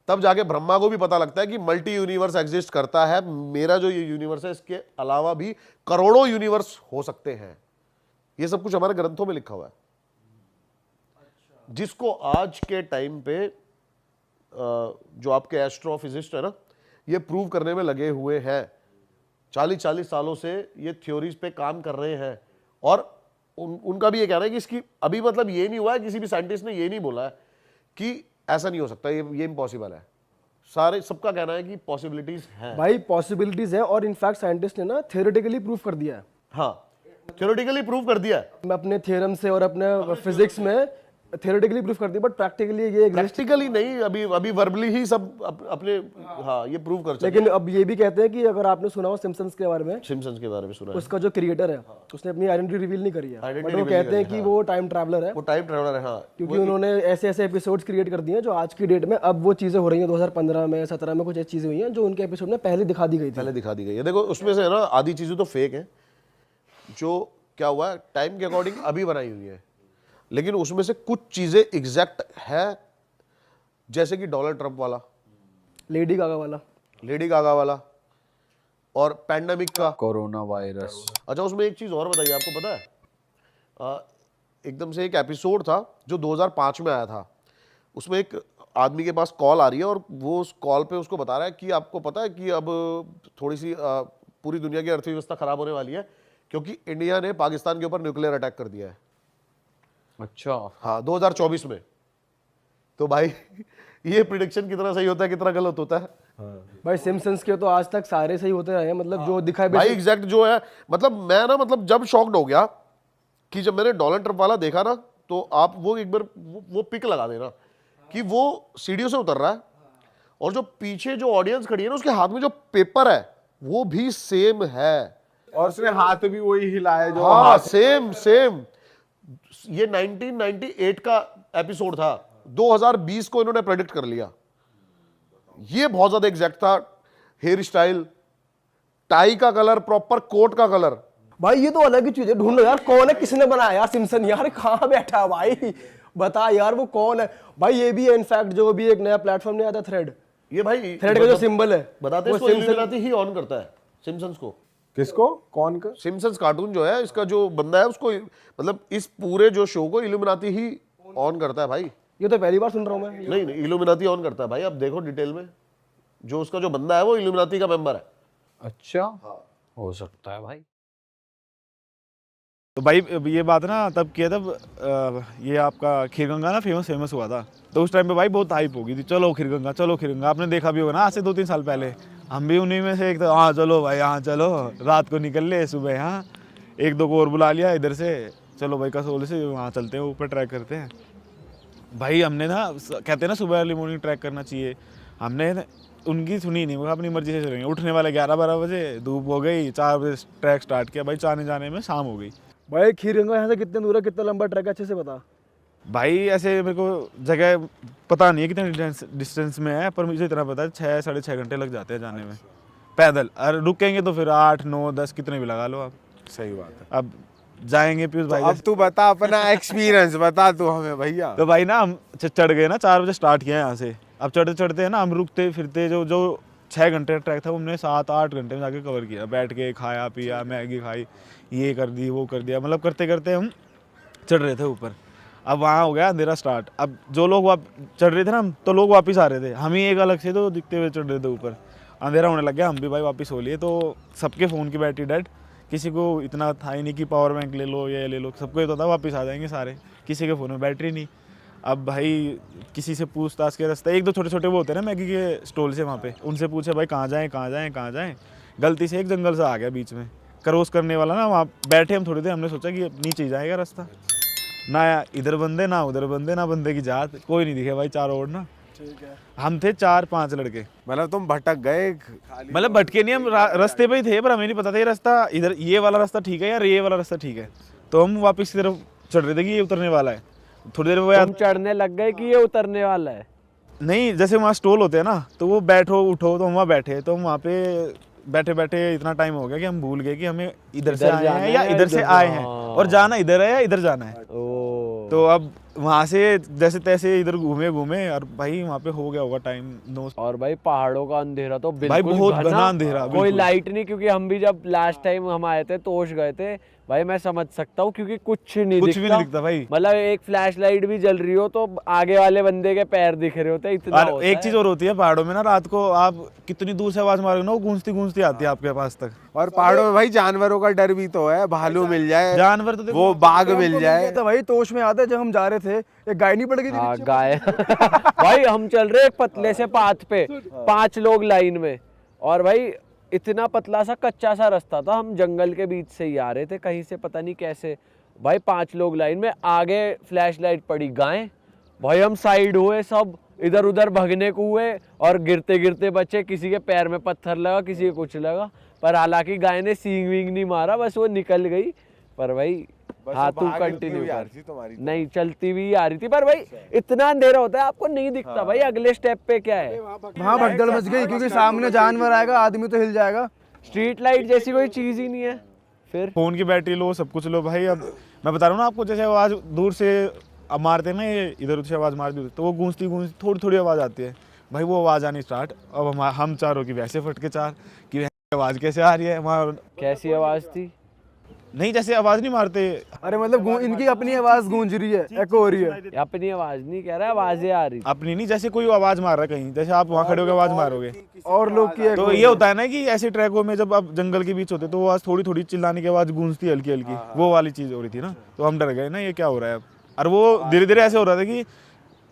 तब जाके ब्रह्मा को भी पता लगता है कि मल्टी यूनिवर्स एग्जिस्ट करता है, मेरा जो ये यूनिवर्स है इसके अलावा भी करोड़ों यूनिवर्स हो सकते हैं। ये सब कुछ हमारे ग्रंथों में लिखा हुआ है, जिसको आज के टाइम पे जो आपके एस्ट्रोफिजिस्ट है ना, ये प्रूव करने में लगे हुए हैं। 40-40 सालों से ये थ्योरीज पे काम कर रहे हैं, और उनका भी ये कहना है कि इसकी अभी मतलब ये नहीं हुआ है, किसी भी साइंटिस्ट ने ये नहीं बोला है कि ऐसा नहीं हो सकता, ये इम्पॉसिबल है। सारे सबका कहना है कि पॉसिबिलिटीज हैं। भाई पॉसिबिलिटीज है, और इनफैक्ट साइंटिस्ट ने ना थियोरेटिकली प्रूफ कर दिया है। हाँ थ्योरेटिकली प्रूव कर दिया है, मैं अपने थ्योरम से और अपने फिजिक्स में थियोरेटिकली प्रूफ कर दिया, बट प्रैक्टिकली ये एग्जिस्ट। प्रैक्टिकली नहीं, अभी वर्बली ही सब अपने हाँ ये प्रूव कर सकते। लेकिन अब ये भी कहते हैं कि अगर आपने सुना हो सिम्पसन्स के बारे में, सिम्पसन्स के बारे में सुना है, उसका जो क्रिएटर है उसने अपनी आइडेंटिटी रिवील नहीं करी है, Identity बट वो reveal कहते नहीं हैं करी, कि वो टाइम ट्रैवलर है, वो टाइम ट्रैवलर है। हाँ क्योंकि उन्होंने ऐसे ऐसे एपिसोड्स क्रिएट कर दिए हैं जो आज की डेट में अब वो चीजें हो रही हैं। 2015 में 17 में कुछ ऐसी चीजें हुई हैं जो उनके एपिसोड में पहले दिखा दी गई थी। पहले दिखा दी गई है। देखो उसमें से है ना आधी चीजें तो फेक है, जो क्या हुआ है टाइम के अकॉर्डिंग अभी बनाई हुई है, लेकिन उसमें से कुछ चीजें एग्जैक्ट है, जैसे कि डोनाल्ड ट्रंप वाला, लेडी गागा वाला और पैंडेमिक का, कोरोना वायरस। अच्छा उसमें एक चीज और बताइए, आपको पता है एकदम से एक एपिसोड था जो 2005 में आया था, उसमें एक आदमी के पास कॉल आ रही है और वो उस कॉल पे उसको बता रहा है कि आपको पता है कि अब थोड़ी सी पूरी दुनिया की अर्थव्यवस्था खराब होने वाली है क्योंकि इंडिया ने पाकिस्तान के ऊपर न्यूक्लियर अटैक कर दिया है। अच्छा हाँ 2024 में। तो भाई ये प्रिडिक्शन कितना सही होता है कितना गलत होता है। भाई सिम्पसन्स के तो आज तक सारे सही होते रहे हैं, मतलब जो दिखाई भाई एग्जैक्ट जो है, मतलब मैं ना मतलब जब शॉक्ड हो गया कि जब मैंने डोनाल्ड ट्रंप वाला देखा ना, तो आप वो एक बार वो पिक लगा देना कि वो सीढ़ियों से उतर रहा है और जो पीछे जो ऑडियंस खड़ी है ना उसके हाथ में जो पेपर है वो भी सेम है, और उसने हाथ भी वही हिलाया जो हाँ हाथ। सेम। ये 1998 का एपिसोड था, 2020 को इन्होंने प्रेडिक्ट कर लिया। ये बहुत ज्यादा एग्जैक्ट था, हेयर स्टाइल, टाई का कलर, प्रॉपर कोट का कलर। भाई ये तो अलग ही चीज है, ढूंढ लो यार कौन है, किसने बनाया यार सिम्पसन, यार कहाँ बैठा है भाई, बता यार वो कौन है। भाई ये भी है इनफैक्ट जो भी एक नया प्लेटफॉर्म नहीं आता थ्रेड, ये भाई थ्रेड का जो सिंबल है बताते वो हैं, इसको इल्यूमिनाटी ही ऑन करता है सिम्पसन्स को। किसको कौन का सिम्पसन्स कार्टून जो है, इसका जो बंदा है उसको मतलब इस पूरे जो शो को इल्यूमिनाती ही ऑन करता है भाई। ये तो पहली बार सुन रहा हूँ मैं। नहीं नहीं, इल्यूमिनाती ऑन करता है भाई, आप देखो डिटेल में, जो उसका जो बंदा है वो इल्यूमिनाती का मेंबर है। अच्छा, हो सकता है भाई। तो भाई ये बात ना तब किया तब ये आपका खीरगंगा ना फेमस हुआ था, तो उस टाइम पे भाई बहुत हाइप हो गई थी, चलो खीरगंगा चलो खीरगंगा। आपने देखा भी होगा ना आज से 2-3 साल पहले, हम भी उन्हीं में से एक, तो हाँ चलो भाई हाँ चलो, रात को निकल ले, सुबह हाँ 1-2 को और बुला लिया इधर से, चलो भाई कसोल से वहाँ चलते हैं, ऊपर ट्रैक करते हैं। भाई हमने ना कहते हैं ना सुबह अर्ली मॉर्निंग ट्रैक करना चाहिए, हमने उनकी सुनी नहीं, वो अपनी मर्जी से चलेंगे। उठने वाले 11-12 बजे, धूप हो गई, 4 बजे ट्रैक स्टार्ट किया भाई, जाने में शाम हो गई। भाई खीरगंगा यहाँ से कितने दूर है, कितना लंबा ट्रैक है, अच्छे से बता। भाई ऐसे मेरे को जगह पता नहीं है कितने डिस्टेंस में है, पर मुझे इतना पता है 6-6.5 घंटे लग जाते हैं जाने में पैदल, और रुकेंगे तो फिर 8, 9, 10 कितने भी लगा लो आप। सही बात है। अब जाएंगे पीयूष भाई, अब तू बता अपना एक्सपीरियंस बता तू हमें भैया। तो भाई ना हम चढ़ गए ना, 4 बजे स्टार्ट किया यहाँ से। अब चढ़ते चढ़ते है ना हम रुकते फिरते, जो 6 घंटे का ट्रैक था वो हमने 7-8 घंटे में जाके कवर किया, बैठ के खाया पिया, मैगी खाई, ये कर दी वो कर दिया, मतलब करते करते हम चढ़ रहे थे ऊपर। अब वहाँ हो गया अंधेरा स्टार्ट। अब जो लोग चढ़ रहे थे ना, तो लोग वापस आ रहे थे, हम ही एक अलग से तो दिखते हुए चढ़ रहे थे ऊपर। अंधेरा होने लग गया, हम भी भाई वापस हो लिए, तो सबके फ़ोन की बैटरी डेड, किसी को इतना था ही नहीं कि पावर बैंक ले लो या ले लो, सबको ये तो था वापस आ जाएंगे सारे, किसी के फ़ोन में बैटरी नहीं। अब भाई किसी से पूछताछ के रास्ते, 1-2 छोटे-छोटे वो होते हैं ना मैगी के स्टॉल से, वहाँ पे उनसे पूछे भाई कहाँ जाएँ। गलती से एक जंगल से आ गया बीच में, क्रॉस करने वाला ना, वहाँ बैठे हम थोड़ी देर, हमने सोचा कि नीचे ही जाएगा रास्ता, ना इधर बंदे ना उधर बंदे, ना बंदे की जात, कोई नहीं दिखे भाई चारों ओर ना। ठीक है। हम थे 4-5 लड़के, मतलब तुम भटक गए मतलब भटके नहीं, हम रास्ते पे ही थे, पर हमें नहीं पता था ये रास्ता इधर, ये वाला रास्ता ठीक है या ये वाला रास्ता ठीक है। तो हम वापस की तरफ चढ़ रहे थे कि ये उतरने वाला है, थोड़ी देर में तुम चढ़ने लग गए कि ये उतरने वाला है। नहीं, जैसे वहाँ स्टॉल होते हैं ना, तो वो बैठो उठो, तो हम वहाँ बैठे, तो हम वहाँ पे बैठे बैठे इतना टाइम हो गया कि हम भूल गए कि हमें इधर से आए हैं या इधर से आए हैं, और जाना इधर है या इधर जाना है। तो अब वहाँ से जैसे तैसे इधर घूमे और भाई वहाँ पे हो गया होगा टाइम 9। और भाई पहाड़ों का अंधेरा तो बिल्कुल भाई बहुत घना अंधेरा, कोई बिल्कुल। लाइट नहीं, क्योंकि हम भी जब लास्ट टाइम हम आए थे तोश गए थे भाई, मैं समझ सकता हूँ, क्योंकि कुछ भी नहीं दिखता भाई, मतलब एक फ्लैश लाइट भी जल रही हो तो आगे वाले बंदे के पैर दिख रहे होते, इतना और एक चीज और होती है पहाड़ों में ना, रात को आप कितनी दूर से आवाज मारोगे ना, वो गूंजती आती है आपके पास तक। और पहाड़ों में भाई जानवरों का डर भी तो है, भालू मिल जाए, जानवर तो देखो, वो बाघ मिल जाए। तो भाई तोश में आता है, जब हम जा रहे थे एक गाय नहीं पड़ गई थी हाँ नीचे? गाय भाई हम चल रहे एक पतले से पाथ पे, 5 लोग लाइन में, और भाई इतना पतला सा कच्चा सा रास्ता था, हम जंगल के बीच से ही आ रहे थे कहीं से पता नहीं कैसे, भाई 5 लोग लाइन में, आगे फ्लैश लाइट पड़ी गाय, भाई हम साइड हुए, सब इधर उधर भगने को हुए, और गिरते गिरते बचे, किसी के पैर में पत्थर लगा, किसी के कुछ लगा, पर हालांकि गाय ने सींग वींग नहीं मारा, बस वो निकल गई। पर भाई हाँ तू कंटिन्यू कर, नहीं चलती हुई आ रही थी, पर भाई इतना अंधेरा होता है आपको नहीं दिखता भाई अगले स्टेप पे क्या है। वहाँ भगदड़ मच गई, क्योंकि सामने जानवर आएगा, आदमी तो हिल जाएगा। स्ट्रीट लाइट जैसी कोई चीज ही नहीं है। फिर फोन की बैटरी लो, सब कुछ लो भाई। अब मैं बता रहा हूँ ना आपको, जैसे आवाज दूर से अब मारते हैं ना, ये इधर उधर से आवाज मार दी तो वो गूंजती थोड़ी थोड़ी आवाज आती है भाई, वो आवाज आनी स्टार्ट। अब हम चारों की वैसे फटके चार कि आवाज कैसे आ रही है वहाँ, कैसी आवाज थी? नहीं जैसे आवाज नहीं मारते, अरे मतलब इनकी अपनी आवाज गूंज रही है, एको हो रही है। अपनी आवाज नहीं कह रहा, आवाजें आ रही। अपनी नहीं, जैसे कोई आवाज मार रहा है कहीं, जैसे आप वहाँ खड़े होकर आवाज मारोगे और लोग की तो ये होता है ना कि ऐसे ट्रैकों में जब आप जंगल के बीच होते तो वो आवाज थोड़ी थोड़ी चिल्लाने की आवाज गूंजती है हल्की हल्की, वो वाली चीज हो रही थी ना। तो हम डर गए ना ये क्या हो रहा है अब। और वो धीरे धीरे ऐसे हो रहा था कि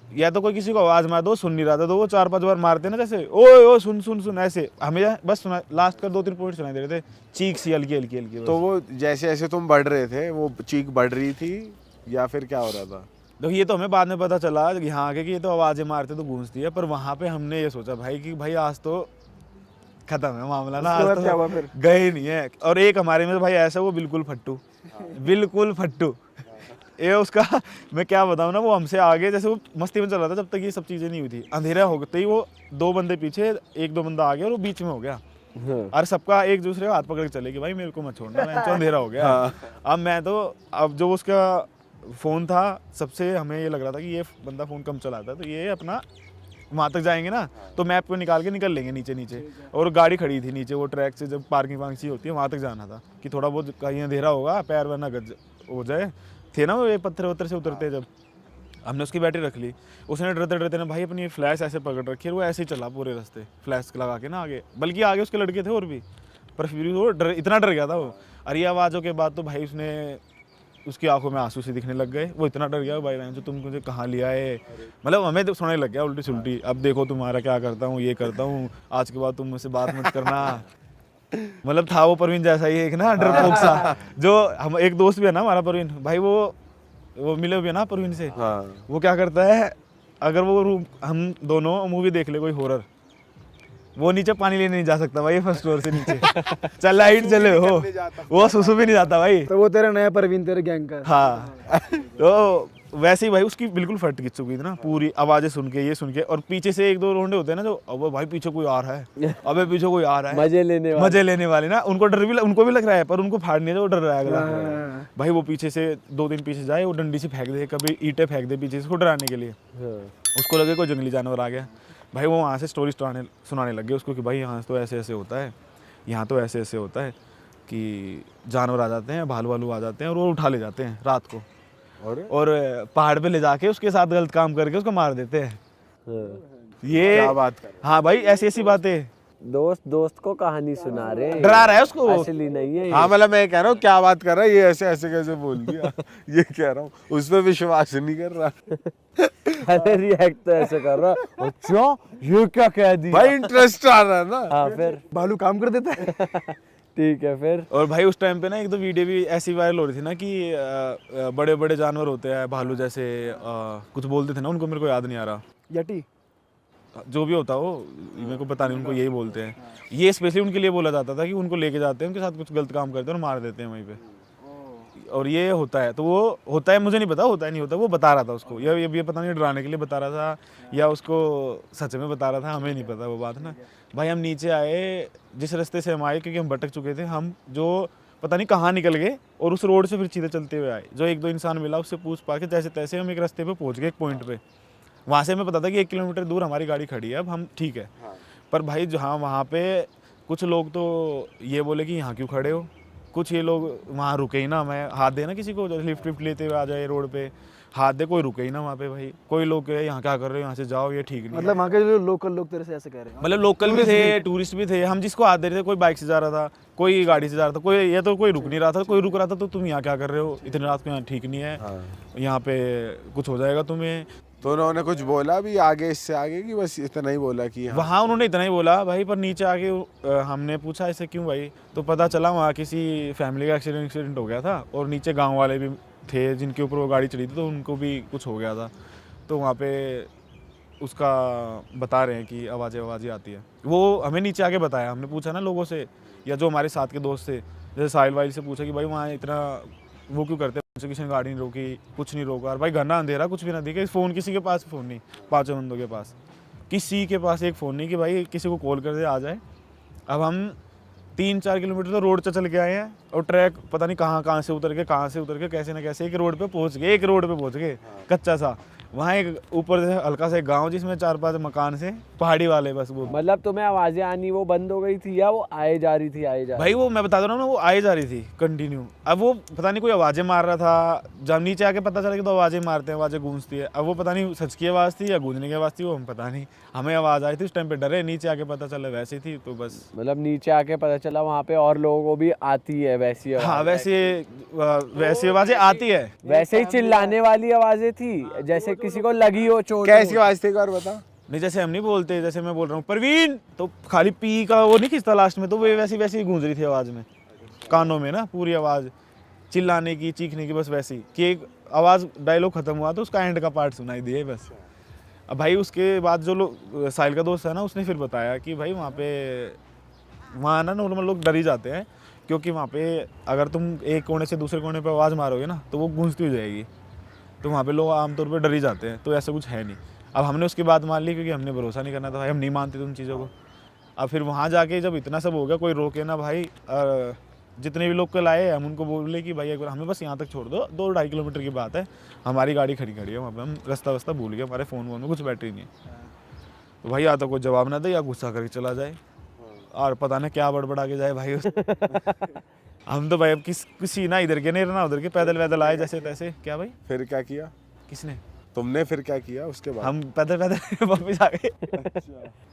या तो कोई किसी को आवाज मार दो, सुन नहीं रहा था, तो वो 4-5 बार मारते ना, जैसे ओए ओ सुन सुन सुन, ऐसे हमें बस सुना, लास्ट का 2-3 पॉइंट सुनाई दे रहे थे, चीख सी हल्की हल्की हल्की। तो वो जैसे जैसे तुम बढ़ रहे थे वो चीख बढ़ रही थी या फिर क्या हो रहा था? देखो ये तो हमें बाद में पता चला कि हाँ कि ये तो आवाजें मारते तो गूंजती है, पर वहाँ पे हमने ये सोचा भाई कि भाई आज तो खत्म है मामला ना, आज क्या हुआ तो फिर? गए नहीं है। और एक हमारे में भाई ऐसा, वो बिल्कुल फट्टू, बिल्कुल फट्टू, ये उसका मैं क्या बताऊँ ना, वो हमसे आगे जैसे वो मस्ती में चल रहा था जब तक ये सब चीज़ें नहीं हुई थी। अंधेरा हो गया ही वो 2 बंदे पीछे, 1-2 बंदा आगे और वो बीच में हो गया, और सबका एक दूसरे को हाथ पकड़ के चले कि भाई मेरे को मत छोड़ना, मैं तो अंधेरा हो गया। अब मैं तो, अब जो उसका फ़ोन था सबसे हमें ये लग रहा था कि ये बंदा फ़ोन कम चलाता है, तो ये अपना वहाँ तक जाएंगे ना तो मैप पे निकाल के निकल लेंगे नीचे नीचे, और गाड़ी खड़ी थी नीचे, वो ट्रैक से जब पार्किंग वार्किंग होती है वहाँ तक जाना था कि थोड़ा बहुत कहीं अंधेरा होगा, पैर वरना गज हो जाए, थे ना वो ये पत्थर वत्थर से उतरते जब। हमने उसकी बैटरी रख ली, उसने डरते डरते ना भाई अपनी फ्लैश ऐसे पकड़ रखी है, वो ऐसे ही चला पूरे रास्ते फ्लैश लगा के ना आगे, बल्कि आगे उसके लड़के थे और भी, पर फिर भी वो इतना डर गया था वो। और ये आवाज़ों के बाद तो भाई उसने, उसकी आंखों में आंसू से दिखने लग गए, वो इतना डर गया भाई जो तुम मुझे कहाँ लिया है, मतलब हमें तो सुनने लग गया उल्टी सुल्टी, अब देखो तुम्हारा क्या करता हूँ, ये करता हूँ, आज के बाद तुम मुझसे बात मत करना। मतलब था वो परवीन जैसा ही एक ना डरपोक सा, जो हम एक दोस्त भी है ना हमारा परवीन भाई, वो मिले हुए ना परवीन से, वो क्या करता है, अगर वो हम दोनों मूवी देख ले कोई हॉरर, वो नीचे पानी लेने नहीं जा सकता भाई फर्स्ट फ्लोर से नीचे, चल लाइट चले हो, वो सुसु भी नहीं जाता भाई। तो वो तेरा नया परवीन, तेरे गैंग का। हाँ तो वैसे ही भाई उसकी बिल्कुल फट खिंच चुकी थी ना पूरी, आवाजें सुन के, ये सुन के, और पीछे से एक दो रोंडे होते हैं ना जो, अब भाई पीछे कोई आ रहा है, अबे पीछे कोई आ रहा है, मजे लेने वाले ना, उनको डर भी, उनको भी लग रहा है, पर उनको फाड़ नहीं है, वो डर रहा है अगला भाई। वो पीछे से 2-3 पीछे जाए, वो डंडी से फेंक दे, कभी ईंटें फेंक दे पीछे से उसको डराने के लिए, उसको लगे कोई जंगली जानवर आ गया भाई, वो वहाँ से स्टोरी सुनाने लग गए उसको कि भाई यहाँ तो ऐसे ऐसे होता है, यहाँ तो ऐसे ऐसे होता है कि जानवर आ जाते हैं, भालू वालू आ जाते हैं और वो उठा ले जाते हैं रात को, और पहाड़ पे ले जाके उसके साथ गलत काम करके उसको मार देते हैं। ये क्या बात कर, हाँ भाई ऐसी ऐसी बातें, दोस्त को कहानी सुना रहे हैं, डरा रहा है उसको, असली नहीं है ये। हाँ मतलब मैं कह रहा हूँ क्या बात कर रहा है ये, ऐसे ऐसे कैसे बोल दिया, ये कह रहा हूँ उस पर विश्वास नहीं कर रहा। अरे रिएक्ट तो ऐसे कर रहा, अच्छा ये क्या कह दिया भाई इंटरेस्ट आ रहा है ना। हाँ फिर भालू काम कर देता है। ठीक है फिर। और भाई उस टाइम पे ना एक दो वीडियो भी ऐसी वायरल हो रही थी ना कि बड़े बड़े जानवर होते हैं भालू जैसे, कुछ बोलते थे ना उनको, मेरे को याद नहीं आ रहा, यटी, जो भी होता हो मेरे को पता नहीं, उनको यही बोलते हैं, ये स्पेशली उनके लिए बोला जाता था कि उनको लेके जाते हैं, उनके साथ कुछ गलत काम करते हैं और मार देते हैं वहीं पे, और ये होता है, तो वो होता है मुझे नहीं पता, होता है नहीं होता, वो बता रहा था उसको, या ये पता नहीं डराने के लिए बता रहा था या उसको सच में बता रहा था, हमें नहीं पता वो बात ना। भाई हम नीचे आए, जिस रास्ते से हम आए, क्योंकि हम भटक चुके थे, हम जो पता नहीं कहाँ निकल गए, और उस रोड से फिर सीधे चलते हुए आए, जो एक दो इंसान मिला उससे पूछ पा के जैसे तैसे हम एक रास्ते पे पहुंच गए, एक पॉइंट पे, वहाँ से हमें पता था कि 1 किलोमीटर दूर हमारी गाड़ी खड़ी है, अब हम ठीक है। पर भाई जहाँ वहाँ पे कुछ लोग तो ये बोले कि यहाँ क्यों खड़े हो, कुछ ये लोग वहाँ रुके ही ना, मैं हाथ देना किसी को, लिफ्ट विफ्ट लेते हुए आ जाए रोड पे, हाथ दे, कोई रुके ही ना वहाँ पे भाई, कोई लोग कहे यहाँ क्या कर रहे हो, यहाँ से जाओ, ये ठीक नहीं। मतलब वहाँ के जो लोकल लोग तेरे से ऐसे कह रहे हैं? मतलब लोकल भी थे, टूरिस्ट भी थे, हम जिसको हाथ दे रहे थे, कोई बाइक से जा रहा था, कोई गाड़ी से जा रहा था, कोई ये तो कोई रुक नहीं रहा था, कोई रुक रहा था तो तुम यहाँ क्या कर रहे हो, इतनी रात को यहाँ ठीक नहीं है, यहाँ पे कुछ हो जाएगा तुम्हें। तो उन्होंने कुछ बोला भी आगे, इससे आगे कि बस इतना ही बोला कि हाँ? वहाँ उन्होंने इतना ही बोला भाई, पर नीचे आके हमने पूछा ऐसे क्यों भाई, तो पता चला वहाँ किसी फैमिली का एक्सीडेंट हो गया था, और नीचे गांव वाले भी थे जिनके ऊपर वो गाड़ी चढ़ी थी, तो उनको भी कुछ हो गया था, तो वहाँ पे उसका बता रहे हैं कि आवाज़ें आती है। वो हमें नीचे आके बताया, हमने पूछा ना लोगों से या जो हमारे साथ के दोस्त थे, जैसे साहिल वाइल से पूछा कि भाई वहाँ इतना वो क्यों करते हैं, किसी ने गाड़ी नहीं रोकी, कुछ नहीं रोका, और भाई घना अंधेरा, कुछ भी ना दिखे, फ़ोन किसी के पास फ़ोन नहीं, 5 बंदों के पास, किसी के पास एक फ़ोन नहीं कि भाई किसी को कॉल कर दे आ जाए। अब हम 3-4 किलोमीटर तो रोड से चल के आए हैं, और ट्रैक पता नहीं कहाँ से उतर के कैसे ना कैसे एक रोड पे पहुँच गए, कच्चा सा, वहाँ एक ऊपर से हल्का सा एक गाँव जिसमें 4-5 मकान से, पहाड़ी वाले बस वो। मतलब तुम्हें आवाजें आनी वो बंद हो गई थी या वो आए जा रही थी? भाई वो मैं बता दो ना, वो आए जा रही थी कंटिन्यू, अब वो पता नहीं कोई आवाज़ें मार रहा था, जब नीचे आके पता चला कि तो आवाज़ें मारते हैं, आवाज़ें गूंजती है, अब वो पता नहीं सच की आवाज़ थी या गूंजने की आवाज़ थी, वो हम पता नहीं, हमें आवाज़ आई थी उस टाइम पे, डरे, नीचे आके पता चला वैसी थी, तो बस। मतलब नीचे आके पता चला वहाँ पे और लोगों को भी आती है वैसी आवाज़? हाँ वैसी आवाज़ें आती है, वैसे ही चिल्लाने वाली आवाजें थी जैसे किसी को लगी हो चोट? कैसी आवाज थी एक बार बता। नहीं जैसे हम नहीं बोलते, जैसे मैं बोल रहा हूँ परवीन, तो खाली पी का वो नहीं खींचता लास्ट में, तो वो वैसी गूंज रही थी आवाज़ में, कानों में ना पूरी आवाज़, चिल्लाने की, चीखने की, बस वैसी कि एक आवाज़, डायलॉग खत्म हुआ तो उसका एंड का पार्ट सुनाई दिए बस। अब भाई उसके बाद जो लोग, साहिल का दोस्त है ना, उसने फिर बताया कि भाई वहाँ ना नॉर्मल लोग डर ही जाते हैं, क्योंकि वहाँ पे अगर तुम एक कोने से दूसरे कोने पे आवाज़ मारोगे ना तो वो गूंजती हो जाएगी, तो वहाँ पे लोग आमतौर पे डर ही जाते हैं, तो ऐसा कुछ है नहीं। अब हमने उसकी बात मान ली क्योंकि हमने भरोसा नहीं करना था भाई, हम नहीं मानते थे उन चीज़ों को। अब फिर वहाँ जाके जब इतना सब हो गया, कोई रोके ना भाई, जितने भी लोग कल आए हम उनको बोले कि भाई अगर हमें बस यहाँ तक छोड़ दो, 2-2.5 किलोमीटर की बात है, हमारी गाड़ी खड़ी है वहाँ पे, हम रास्ता भूल गए, हमारे फ़ोन वोन में कुछ बैटरी नहीं है, तो भाई या तो कोई जवाब ना दे या गुस्सा करके चला जाए और पता नहीं क्या बड़बड़ा के जाए भाई हम तो भाई अब किसी ना इधर के नहीं रहना उधर के पैदल वैदल आए जैसे तैसे। क्या भाई फिर क्या किया किसने? तुमने? फिर क्या किया उसके बाद? हम पैदल पैदल वापस आ गए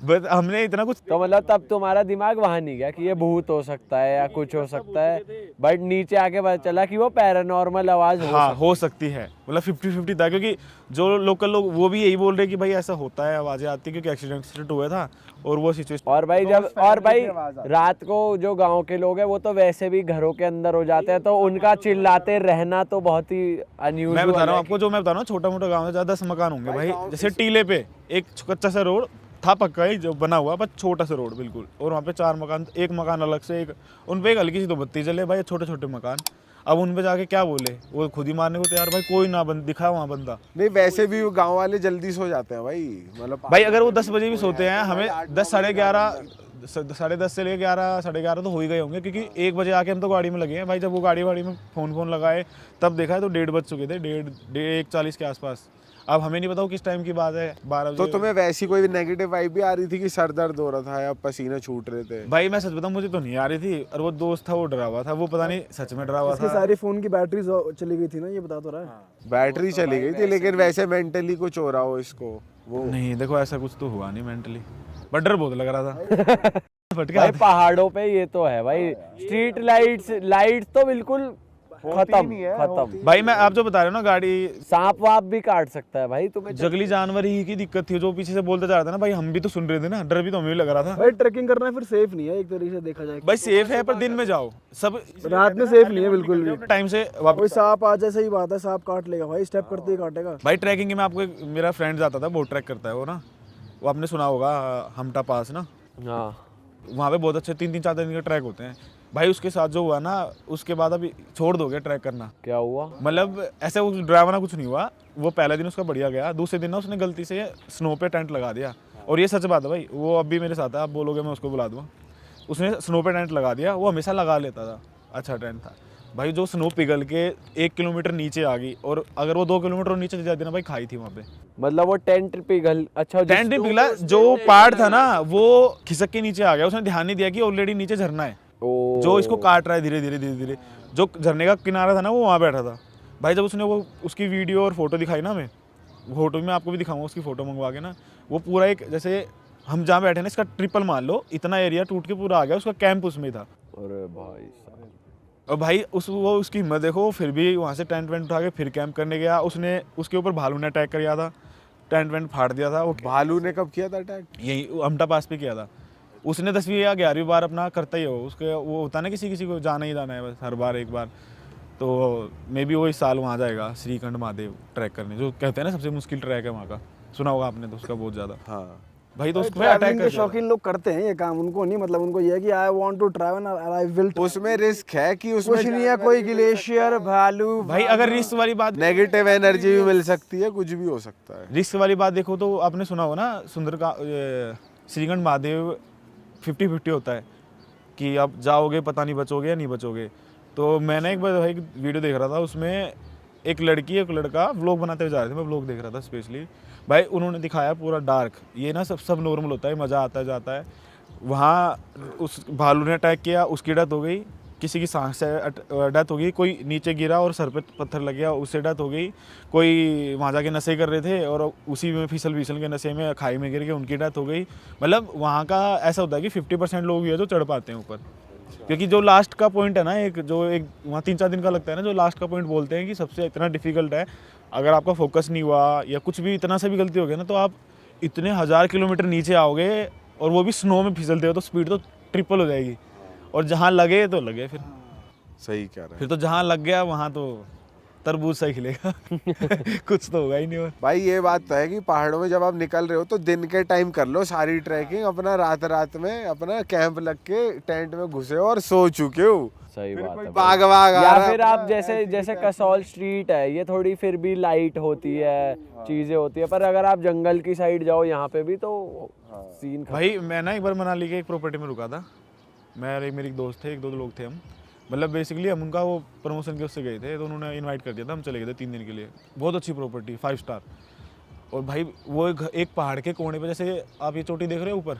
बस हमने इतना कुछ तो मतलब तब तुम्हारा दिमाग वहां नहीं गया कि ये भूत हो सकता है या कुछ हो सकता है, बट नीचे आके पता चला कि वो पैरानॉर्मल आवाज हो हाँ हो सकती है, मतलब 50-50 था, क्योंकि जो लोकल लोग वो भी यही बोल रहे कि भाई ऐसा होता है, आवाजें आती है, क्योंकि एक्सीडेंट हुआ था और वो सिचुएशन। और भाई रात को जो गांव के लोग हैं वो तो वैसे भी घरों के अंदर हो जाते हैं, तो उनका चिल्लाते रहना तो बहुत ही अनयूजुअल मैं बता रहा है। हूँ आपको, जो मैं बता रहा हूँ छोटा मोटा गाँव है, ज्यादा 10 मकान होंगे भाई, जैसे टीले पे एक कच्चा सा रोड था, पक्का ही जो बना हुआ, बस छोटा सा रोड बिल्कुल, और वहाँ पे 4 मकान, एक मकान अलग से, एक उन पे एक हल्की सी तो बत्ती चले भाई, छोटे छोटे मकान। अब उन पे जाके क्या बोले, वो खुद ही मारने को तैयार भाई, कोई ना दिखा वहाँ बंदा। नहीं वैसे भी गांव वाले जल्दी सो जाते हैं भाई, मतलब भाई अगर वो 10 बजे भी सोते हैं, हमें 10 साढ़े 10 से लेकर 11 साढ़े 11 तो हो ही गए होंगे, क्योंकि 1 बजे आके हम तो गाड़ी में लगे हैं भाई। जब वो गाड़ी में फोन लगाए तब देखा है तो 1:30 बज चुके थे, 1:40 के आसपास। अब हमें नहीं पता वो किस टाइम की बात है, 12 बजे। तो तुम्हें वैसी कोई नेगेटिव वाइब भी आ रही थी कि सर दर्द हो रहा था या पसीने छूट रहे थे? भाई मैं सच बताऊं, मुझे तो नहीं आ रही थी, और वो दोस्त था वो डरा हुआ था, वो पता नहीं सच में डरा हुआ इसकी था। सारी फोन की बैटरी चली गई थी ना, ये बता तो रहा है। बैटरी चली गई थी, लेकिन वैसे मेंटली कुछ हो रहा हो इसको वो? नहीं देखो ऐसा कुछ तो हुआ नहीं मेंटली, बट डर बहुत लग रहा था फटका भाई पहाड़ों पे ये तो है भाई, स्ट्रीट लाइट्स तो बिल्कुल खत्म। भाई मैं आप जो बता रहे हो ना, गाड़ी सांप वाप भी काट सकता है भाई तुम्हें। जंगली जानवर ही की दिक्कत थी, जो पीछे से बोलते जा रहा था ना भाई, हम भी तो सुन रहे थे ना, डर भी तो हमें भी लग रहा था भाई ट्रैकिंग करना फिर सेफ नहीं है एक तरीके से देखा जाए। भाई। सेफ है पर दिन में जाओ, सब रात में सेफ नहीं है बिल्कुल भी। टाइम से कोई वापस। सांप आ जाए, सही बात है, सांप काट लेगा भाई, स्टेप करते ही काटेगा। भाई ट्रैकिंग में आपको मेरा फ्रेंड जाता था, बोट ट्रैक करता है वो ना, वो आपने सुना होगा हमटा पास ना, हाँ वहाँ पे बहुत अच्छे 3-3 4 दिन के ट्रैक होते हैं भाई। उसके साथ जो हुआ ना, उसके बाद अभी छोड़ दोगे ट्रैक करना। क्या हुआ? मतलब ऐसे वो ड्राइवर कुछ नहीं हुआ, वो पहला दिन उसका बढ़िया गया, दूसरे दिन ना उसने गलती से स्नो पे टेंट लगा दिया, और ये सच बात है भाई, वो अब भी मेरे साथ है, आप बोलोगे मैं उसको बुला दूँगा। उसने स्नो पे टेंट लगा दिया, वो हमेशा लगा लेता था, अच्छा टेंट था भाई। जो स्नो पिघल के 1 किलोमीटर नीचे आ गई, और अगर वो 2 किलोमीटर नीचे चली जाती ना भाई, खाई थी वहाँ पे। मतलब वो टेंट पिघल, अच्छा टेंट नहीं पिघला, जो पार्ट था ना वो खिसक के नीचे आ गया, उसने ध्यान नहीं दिया कि ऑलरेडी नीचे झरना है जो इसको काट रहा है धीरे धीरे। जो झरने का किनारा था ना, वो वहाँ बैठा था भाई। जब उसने वो उसकी वीडियो और फोटो दिखाई ना, मैं फोटो में आपको भी दिखाऊंगा, उसकी फोटो मंगवा के ना, वो पूरा एक जैसे हम जहाँ बैठे ना, इसका ट्रिपल मान लो, इतना एरिया टूट के पूरा आ गया, उसका कैंप उसमें था। अरे भाई साहब। और भाई उसकी हिम्मत देखो, फिर भी वहाँ से टेंट वेंट उठा के फिर कैंप करने गया। उसने उसके ऊपर भालू ने अटैक किया था, टेंट वेंट फाड़ दिया था। वो भालू ने कब किया था अटैक? यही हमटा पास पे किया था उसने। 10वीं या 11वीं बार अपना करता ही हो, उसके वो होता ना किसी को जाना ही जाना है बस, हर बार एक बार। तो मे बी वो इस साल वहाँ जाएगा श्रीखंड महादेव ट्रैक करने, जो कहते हैं ना सबसे मुश्किल ट्रैक है वहाँ का, सुना होगा आपने तो उसका बहुत ज़्यादा। हाँ भाई तो उसमें ट्रैवलिंग अटैक के कर शौकीन लोग करते हैं ये काम, उनको नहीं मतलब, उनको ये है कि I want to travel I will. उसमें रिस्क है कि उसमें कुछ नहीं है, कोई ग्लेशियर, भालू। भाई अगर रिस्क वाली बात, नेगेटिव एनर्जी भी मिल सकती है, कुछ भी हो सकता है। रिस्क वाली बात देखो तो आपने सुना हो ना, श्रीखंड महादेव 50-50 होता है कि आप जाओगे पता नहीं बचोगे या नहीं बचोगे। तो मैंने एक बार एक वीडियो देख रहा था, उसमें एक लड़की एक लड़का व्लॉग बनाते हुए जा रहे थे, मैं व्लॉग देख रहा था स्पेशली भाई। उन्होंने दिखाया पूरा डार्क, ये ना सब नॉर्मल होता है, मज़ा आता है जाता है। वहाँ उस भालू ने अटैक किया, उसकी डेथ हो गई, किसी की सांस से डेथ हो गई, कोई नीचे गिरा और सर पे पत्थर लग गया, उससे डेथ हो गई। कोई वहाँ जाके नशे कर रहे थे और उसी में फिसल के नशे में खाई में गिर के उनकी डेथ हो गई। मतलब वहाँ का ऐसा होता है कि 50% लोग भी है जो चढ़ पाते हैं ऊपर, क्योंकि जो लास्ट का पॉइंट है ना, एक वहाँ 3-4 दिन का लगता है ना, जो लास्ट का पॉइंट बोलते हैं कि सबसे इतना डिफिकल्ट है। अगर आपका फोकस नहीं हुआ या कुछ भी इतना सा भी गलती हो गया ना, तो आप इतने 1000 किलोमीटर नीचे आओगे, और वो भी स्नो में फिसलते हो, तो स्पीड तो ट्रिपल हो जाएगी। और जहाँ लगे तो लगे, फिर सही कह रहे हैं फिर तो जहाँ लग गया वहाँ तो तरबूज सही खिलेगा कुछ तो होगा ही नहीं। और भाई ये बात तो है कि पहाड़ों में जब आप निकल रहे हो तो दिन के टाइम कर लो सारी ट्रैकिंग, अपना रात में अपना कैंप लग के टेंट में घुसे हो और सो चुके हो। सही बात है। बाग वाग आ या रहा है फिर आप जैसे कसौल स्ट्रीट है, ये थोड़ी फिर भी लाइट होती है, चीजें होती है, पर अगर आप जंगल की साइड जाओ यहाँ पे भी तो सीन भाई मैं ना एक बार मनाली के एक प्रॉपर्टी में रुका था, मैं और मेरे एक दोस्त थे, 1-2 लोग थे हम। मतलब बेसिकली हम उनका वो प्रमोशन के उससे गए थे, तो उन्होंने इनवाइट कर दिया था, हम चले गए थे 3 दिन के लिए। बहुत अच्छी प्रॉपर्टी, 5 स्टार। और भाई वो एक पहाड़ के कोने पे, जैसे आप ये चोटी देख रहे हो ऊपर,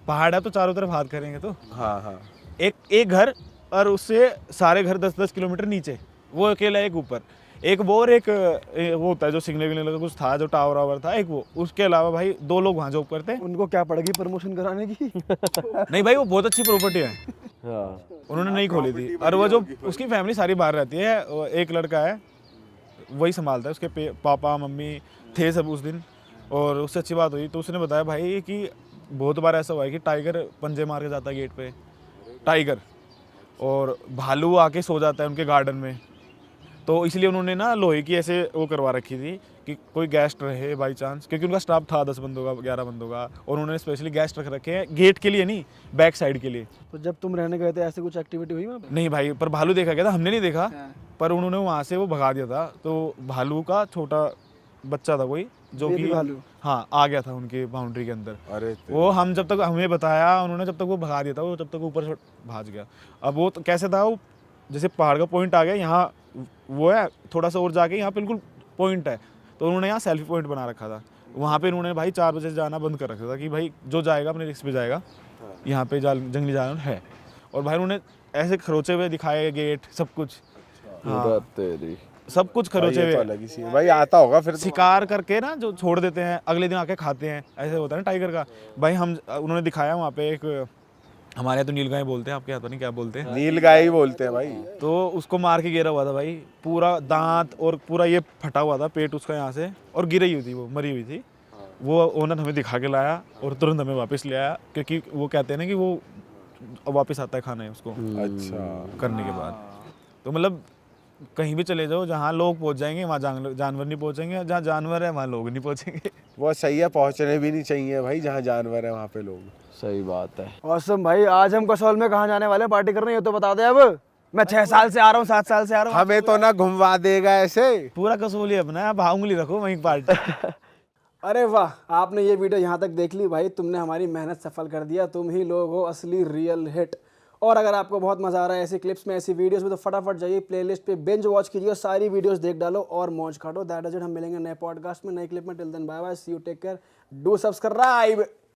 पहाड़ है तो चारों तरफ हाथ करेंगे तो हाँ हाँ एक घर, और उससे सारे घर 10-10 किलोमीटर नीचे, वो अकेला एक ऊपर, एक वो और एक वो होता है जो सिग्नल विग्नल का कुछ था, जो टावर वावर था एक वो, उसके अलावा भाई 2 लोग वहाँ जॉब करते हैं। उनको क्या पड़ेगी प्रमोशन कराने की? नहीं भाई, वो बहुत अच्छी प्रॉपर्टी है, हाँ उन्होंने नहीं खोली थी। और वो जो उसकी फैमिली सारी बाहर रहती है, वो एक लड़का है वही संभालता है, उसके पापा मम्मी थे सब उस दिन। और उससे अच्छी बात हुई तो उसने बताया भाई कि बहुत बार ऐसा हुआ है कि टाइगर पंजे मार के जाता है गेट पे, टाइगर, और भालू आके सो जाता है उनके गार्डन में। तो इसलिए उन्होंने ना लोहे की ऐसे वो करवा रखी थी कि कोई गेस्ट रहे बाई चांस, क्योंकि उनका स्टाफ था 10 बंदों का 11 बंदों का, और उन्होंने स्पेशली गेस्ट रख रखे हैं गेट के लिए नहीं, बैक साइड के लिए। तो जब तुम रहने गए थे ऐसे कुछ एक्टिविटी हुई वहाँ पे? नहीं भाई, पर भालू देखा गया था, हमने नहीं देखा, पर उन्होंने वहाँ से वो भगा दिया था। तो भालू का छोटा बच्चा था कोई, जो कि भालू? हाँ आ गया था उनके बाउंड्री के अंदर। अरे वो हम जब तक हमें बताया उन्होंने, जब तक वो भगा दिया था, वो जब तक ऊपर से भाग गया। अब वो तो कैसे था, वो जैसे पहाड़ का पॉइंट आ गया यहाँ, वो है थोड़ा सा और जाके यहाँ बिल्कुल पॉइंट है, तो उन्होंने यहाँ सेल्फी पॉइंट बना रखा था। वहाँ पे उन्होंने भाई 4 बजे से जाना बंद कर रखा था कि भाई जो जाएगा अपने रिस्क पे जाएगा, यहाँ पे जंगली जानवर है। और भाई उन्होंने ऐसे खरोचे हुए दिखाए गेट, सब कुछ, हाँ तेरी सब कुछ खरोचे ये तो हुए। अलग ही सीन भाई, आता होगा फिर तो। शिकार करके ना जो छोड़ देते हैं, अगले दिन आके खाते हैं, ऐसे होता है ना टाइगर का। भाई हम उन्होंने दिखाया वहाँ पे एक, हमारे यहाँ तो नीलगाय बोलते हैं, आपके यहाँ तो नहीं क्या बोलते हैं, नील गाय ही बोलते हैं भाई। तो उसको मार के गिरा हुआ था भाई, पूरा दांत और पूरा ये फटा हुआ था पेट उसका यहाँ से, और गिरी हुई थी, वो मरी हुई थी। वो ओनर हमें दिखा के लाया और तुरंत हमें वापस ले आया, क्योंकि वो कहते हैं ना कि वो वापस आता है खाने उसको अच्छा करने के बाद। तो मतलब कहीं भी चले जाओ, जहाँ लोग पहुँच जाएंगे वहाँ जानवर नहीं पहुँचेंगे, जहाँ जानवर है वहाँ लोग नहीं पहुँचेंगे। वो सही है, पहुंचने भी नहीं चाहिए भाई, जहाँ जानवर है वहाँ पे लोग। सही बात है। औसम भाई, आज हम कसौल में कहाँ जाने वाले हैं पार्टी करने, ये तो बता दे। अब मैं 6 साल से आ रहा हूँ, 7 साल से आ रहा हूँ। हमें तो ना घुमवा देगा ऐसे। पूरा कसौल ही अपना है, आप उंगली रखो वहीं पार्टी। अरे वाह, आपने ये वीडियो यहाँ तक देख ली भाई, तुमने हमारी मेहनत सफल कर दिया। तुम ही लोग हो असली रियल हिट। और अगर आपको बहुत मजा आ रहा है ऐसी क्लिप्स में, ऐसी वीडियोस में, तो फटाफट जाइए प्लेलिस्ट पे, बिंज वॉच कीजिए, सारी वीडियोस देख डालो और मौज काटो। That is it. हम मिलेंगे नए पॉडकास्ट में, नई क्लिप में। Till then bye bye, see you, take care, do subscribe.